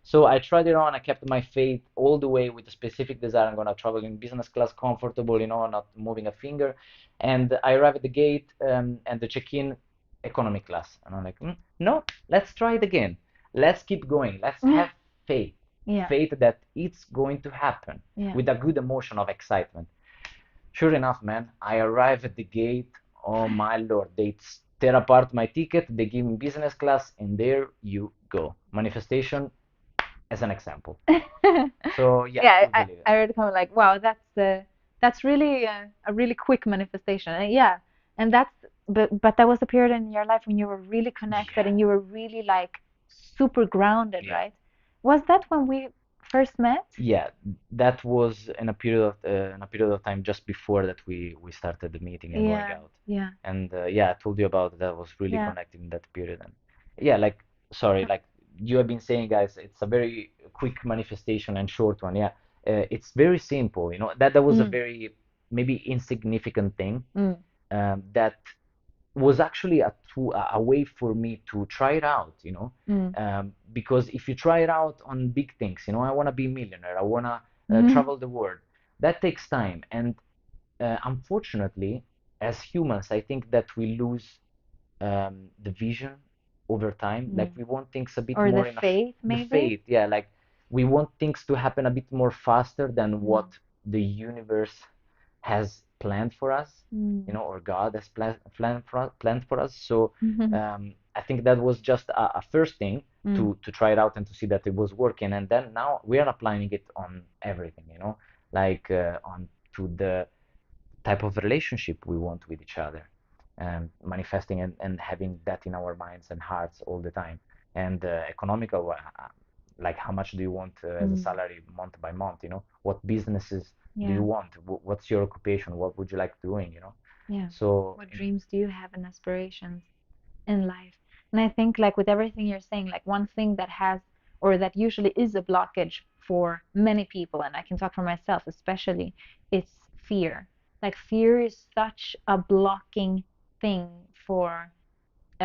So I tried it on. I kept my faith all the way with a specific desire. I'm gonna travel in business class, comfortable, not moving a finger. And I arrive at the gate, and the check-in economy class, and I'm like, no, let's try it again. Let's keep going. Let's have faith, Yeah. faith that it's going to happen Yeah. with a good emotion of excitement. Sure enough, man, I arrive at the gate. Oh my lord, they tear apart my ticket, they give me business class, and there you go. Manifestation as an example. So yeah, Yeah, I totally. I read a comment like, wow, that's really a really quick manifestation. And yeah, and that's, but that was a period in your life when you were really connected Yeah, and you were really like super grounded, yeah. right? Was that when we first met? Yeah, that was in a period of time just before that we started the meeting and going Yeah, out. yeah, And yeah, I told you about that. I was really yeah. connected in that period. And yeah, like, sorry, like you have been saying, guys, it's a very quick manifestation and short one. Yeah, it's very simple. That was a Mm. very maybe insignificant thing, Mm. that was actually a way for me to try it out, Mm. because if you try it out on big things, I want to be a millionaire, I want to Mhm. travel the world, that takes time. And unfortunately, as humans, I think that we lose the vision over time. Like Mm. we want things a bit Or the more faith, the maybe? faith, yeah, like we want things to happen a bit more faster than what Mm. the universe has planned for us, Mm. or God has planned for us. So Mhm. I think that was just a first thing Mm. to try it out and to see that it was working. And then now we are applying it on everything, like on to the type of relationship we want with each other, manifesting and having that in our minds and hearts all the time. And economical, like how much do you want as a Mm. salary month by month? What businesses do you Yeah. want? What's your occupation? What would you like doing? Yeah. So What dreams do you have and aspirations in life? And I think, like, with everything you're saying, like, one thing that has, or that usually is a blockage for many people, and I can talk for myself especially, it's fear. Like, fear is such a blocking thing for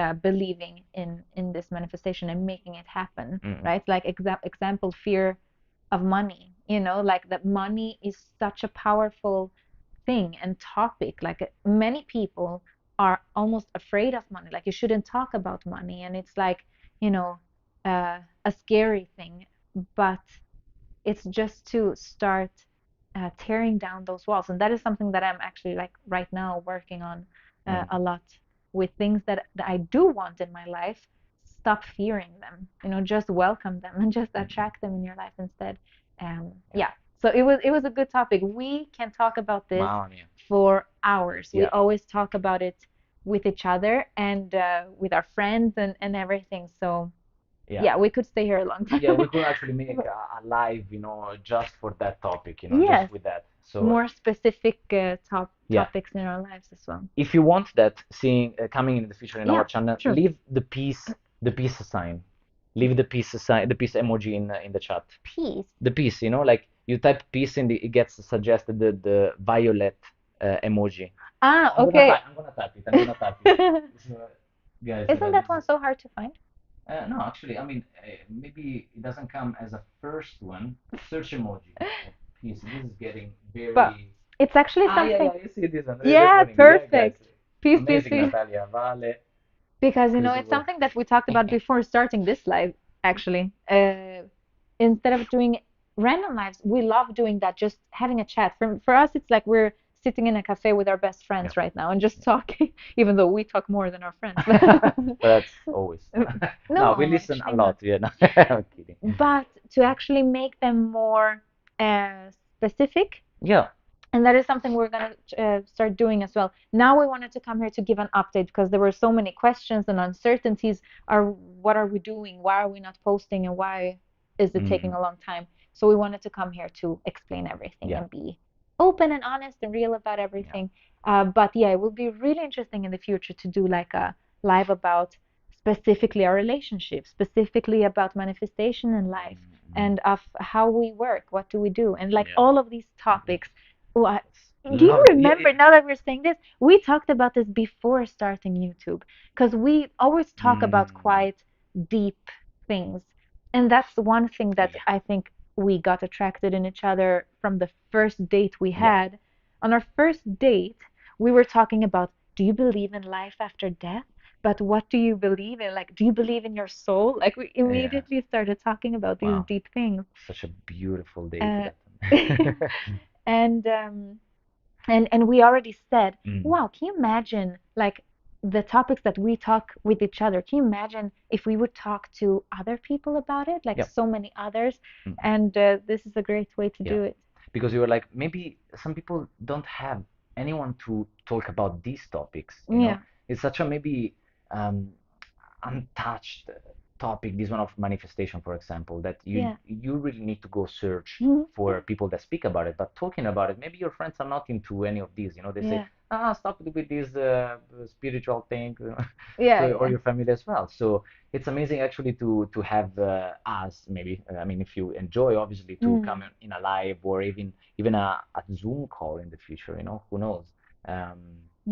believing in this manifestation and making it happen, Mm-mm. right? Like example, fear of money, like that money is such a powerful thing and topic. Like many people are almost afraid of money. Like you shouldn't talk about money, and it's like, you know, a scary thing. But it's just to start tearing down those walls, and that is something that I'm actually like right now working on Mm. a lot with things that I do want in my life. Stop fearing them, just welcome them and just Mm-mm. attract them in your life instead. Yeah. Yeah, so it was a good topic. We can talk about this Mamma mia. for hours. We Yeah. always talk about it with each other and with our friends and everything. So Yeah. yeah, we could stay here a long Yeah, time. we could actually make a live, just for that topic, just Yes, with that. So, more specific yeah. topics in our lives as well. If you want that, seeing coming in the future in our Yeah, channel, sure. leave the peace sign, leave the peace emoji in the chat. Peace. The peace, like you type peace in it gets suggested the violet emoji. Ah, I'm gonna okay. type. I'm gonna type it. I'm gonna type it. So, guys, Isn't that one so hard to find? no, actually, I mean, maybe it doesn't come as a first one. Search emoji of peace. This is getting But very. it's actually Ah, yeah, something. yeah, you see this one. This Yeah, morning. Yeah, guys. perfect. Peace, peace, Amazing, peace. Natalia. Vale. Because Crazy it's work. something that we talked about before starting this live, actually. Instead of doing random lives, we love doing that, just having a chat. For us, it's like we're sitting in a cafe with our best Yeah. friends right now and just talking, even though we talk more than our friends. But that's always. No, we No, listen a actually not. lot. Yeah, no, I'm kidding. But to actually make them more specific, Yeah. and that is something we're going to start doing as well. Now we wanted to come here to give an update because there were so many questions and uncertainties. What are we doing? Why are we not posting? And why is it taking Hmm. a long time? So we wanted to come here to explain everything Yeah. and be open and honest and real about Yeah. everything. But yeah, it will be really interesting in the future to do like a live about specifically our relationship, specifically about manifestation in life Mm-hmm. and of how we work, what do we do, and like Yeah. all of these topics. Oh, do you Love it. Yeah, remember, now that we're saying this, we talked about this before starting YouTube because we always talk about Mm, quite deep things. And that's one thing that yeah. I think we got attracted in each other from the first date we Yeah. had. On our first date, we were talking about, do you believe in life after death? But what do you believe in? Like, do you believe in your soul? Like, we Yeah. immediately started talking about these Wow. deep things. Such a beautiful date Uh, that one. and and we already said, Mm. wow, can you imagine like the topics that we talk with each other? Can you imagine if we would talk to other people about it, like Yep. so many others? Mm. And this is a great way to Yeah. do it. Because you were like, maybe some people don't have anyone to talk about these topics. Yeah, It's such a maybe um, untouched topic, this one of manifestation, for example, that you yeah, you really need to go search mhm, for people that speak about it. But talking about it, maybe your friends are not into any of these. They say, yeah, stop with this spiritual thing, yeah, so or yeah. your family as well. So it's amazing actually to have us maybe. I mean, if you enjoy, obviously, to come Mm, in a live or even a Zoom call in the future. Who knows? Um,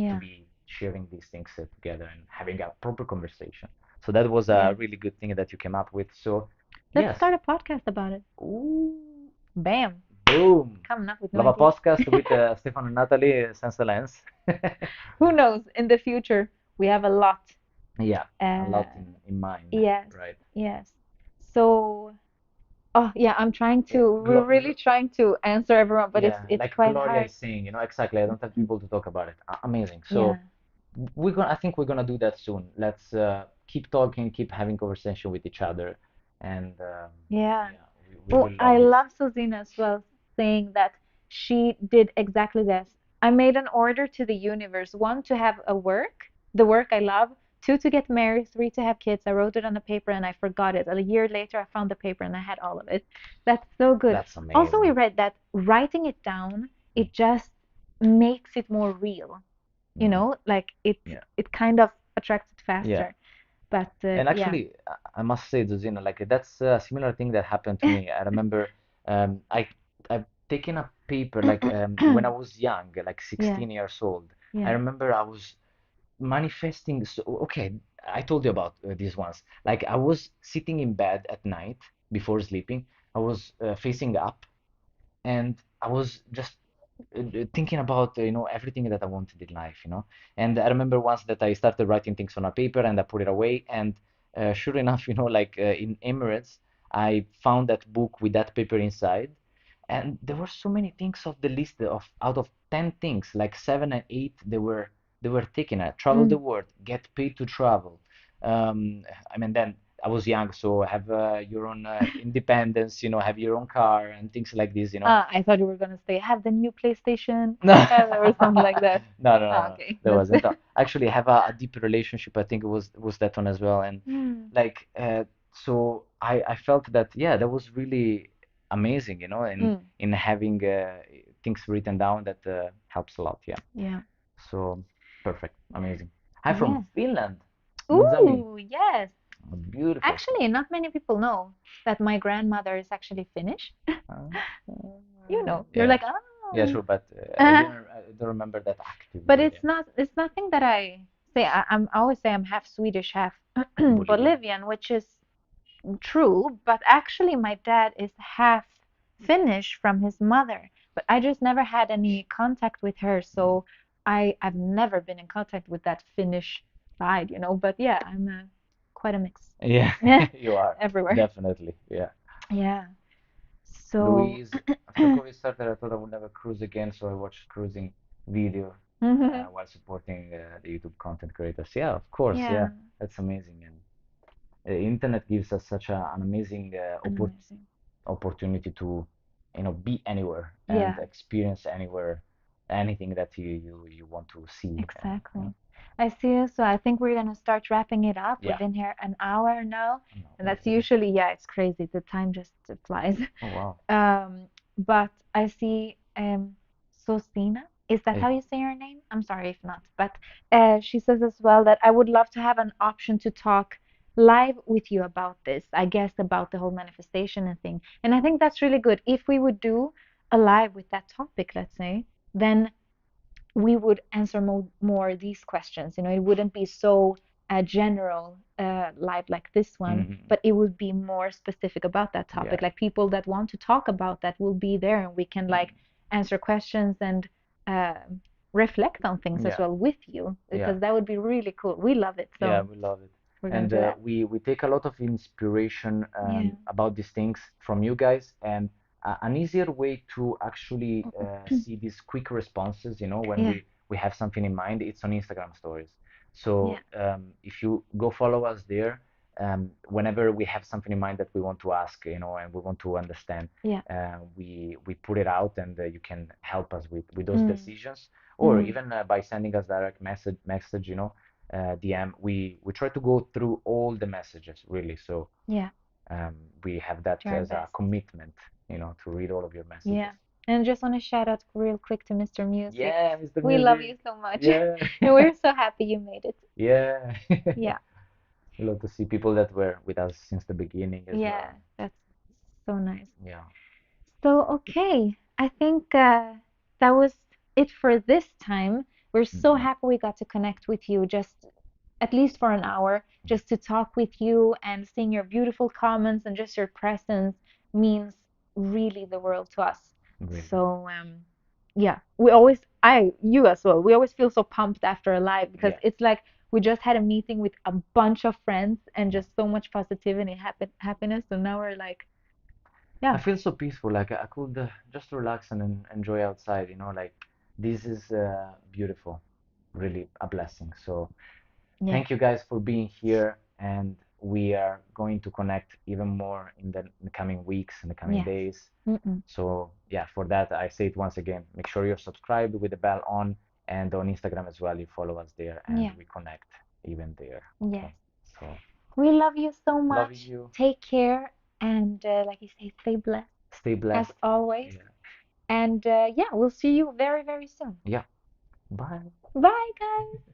to yeah. be sharing these things together and having a proper conversation. So that was a Yes. really good thing that you came up with. So Let's yes. start a podcast about it. Ooh, Bam. boom. Coming up with new Love a ideas. podcast with Stefano and Natalie since the lens. Who knows? In the future, we have a lot. Yeah, a Uh, lot in mind, yes, right? yes. So, oh yeah, I'm trying Yeah, to. We're really trying to answer everyone, but it's yeah, it's like quite Gloria hard. is saying, exactly. I don't have people to talk about it. Amazing. Yeah, So I think we're gonna do that soon. Let's keep talking, keep having conversation with each other, and yeah. yeah, we Well, will I love this. love Sozina as well, saying that she did exactly this. I made an order to the universe: one, to have the work I love; two, to get married; three, to have kids. I wrote it on a paper and I forgot it. A year later, I found the paper and I had all of it. That's so good. That's Also, we amazing. read that writing it down, Mm, it just makes it more real. mhm. Like it Yeah. it kind of attracts it Yeah. faster. But And yeah. actually, I must say, Zuzina, like that's a similar thing that happened to me. I remember I've taken a paper like when I was young, like Yeah, 16 years old. I yeah. remember I was manifesting. So, okay, I told you about these ones. Like I was sitting in bed at night before sleeping. I was facing up, and I was just thinking about everything that I wanted in life, And I remember once that I started writing things on a paper and I put it away, and sure enough, like in Emirates, I found that book with that paper inside, and there were so many things of the list of out of 10 things, like seven and eight, they were taken. Travel the Mm. world, get paid to travel. I mean, then I was young, so have your own independence, have your own car and things like this. I thought you were gonna say have the new PlayStation, No, or something like that. no, no, no, Ah, no. okay, There that's. wasn't. Actually, have a deep relationship. I think it was that one as well. And Mm. like, so I felt that yeah, that was really amazing, in Mm. having things written down that helps a lot. Yeah. Yeah. So perfect, amazing. I'm from Yes. Finland, Nizzami. Ooh, yes. Beautiful. Actually, not many people know that my grandmother is actually Finnish. Uh, You're yeah, like, yeah, oh. sure, but Uh, I don't remember that but actively. Yeah. it's nothing that I say. I always say I'm half Swedish, half Bolivian. Bolivian, which is true, but actually my dad is half Finnish from his mother, but I just never had any contact with her, so I've never been in contact with that Finnish side, But yeah, I'm quite a mix. Yeah, Yeah, you are everywhere. definitely. Yeah. Yeah. So, Louise, after COVID started, I thought I would never cruise again, so I watched cruising video while supporting the YouTube content creators. Yeah, of course. Yeah, yeah, that's amazing. And the internet gives us such an amazing amazing. opportunity to, be anywhere and Yeah. experience anywhere, anything that you want to see. Exactly. I see. So I think we're gonna start wrapping it up. We've Yeah. been here an hour now, No, and that's already. usually, yeah, it's crazy. The time just flies. Oh wow. But I see Sosina. Is that Hey. how you say her name? I'm sorry if not. But she says as well that I would love to have an option to talk live with you about this. I guess about the whole manifestation and thing. And I think that's really good. If we would do a live with that topic, let's say, then we would answer more these questions. It wouldn't be so general live like this one, Hmm. but it would be more specific about that Yeah. topic. Like people that want to talk about that will be there, and we can like answer questions and uh, reflect on things as Yeah. well with you, Yeah. because that would be really cool. We love it, Yeah, so we love it. we're gonna And do that. we take a lot of inspiration Yeah. about these things from you guys. And an easier way to actually see these quick responses, when Yeah. we have something in mind, it's on Instagram stories. Yeah. So if you go follow us there, whenever we have something in mind that we want to ask, and we want to understand, Yeah. we put it out, and you can help us with those Mm. decisions, or Mm. even by sending us direct message, DM. We try to go through all the messages really, so Yeah. we have that Do our as a best. commitment, to read all of your messages. Yeah. And I just want to shout out real quick to Mr. Music. Yeah, Mr. We love Music. you so much. Yeah. And we're so happy you made it. Yeah. Yeah. We love to see people that were with us since the beginning as Yeah. well. That's so nice. Yeah. So, okay. I think that was it for this time. We're so Mhm. happy we got to connect with you just at least for an hour, just to talk with you, and seeing your beautiful comments and just your presence means really the world to us. Really. So, yeah, we always, you as well, we always feel so pumped after a live because Yeah. it's like we just had a meeting with a bunch of friends and Yeah. just so much positivity and happiness. So now we're like, I yeah, feel so peaceful, like I could just relax and enjoy outside, like this is beautiful, really a blessing. So yeah, thank you guys for being here, and we are going to connect even more in the coming weeks, in the coming yes. days. Mm-mm. So yeah, for that I say it once again, make sure you're subscribed with the bell on, and on Instagram as well, you follow us there, and Yeah, we connect even there. yes. Okay, so We love you so love much. you, Take care. And like you say, stay blessed stay as blessed. always. Yeah, And yeah, we'll see you very, very soon. yeah, bye. Bye, guys.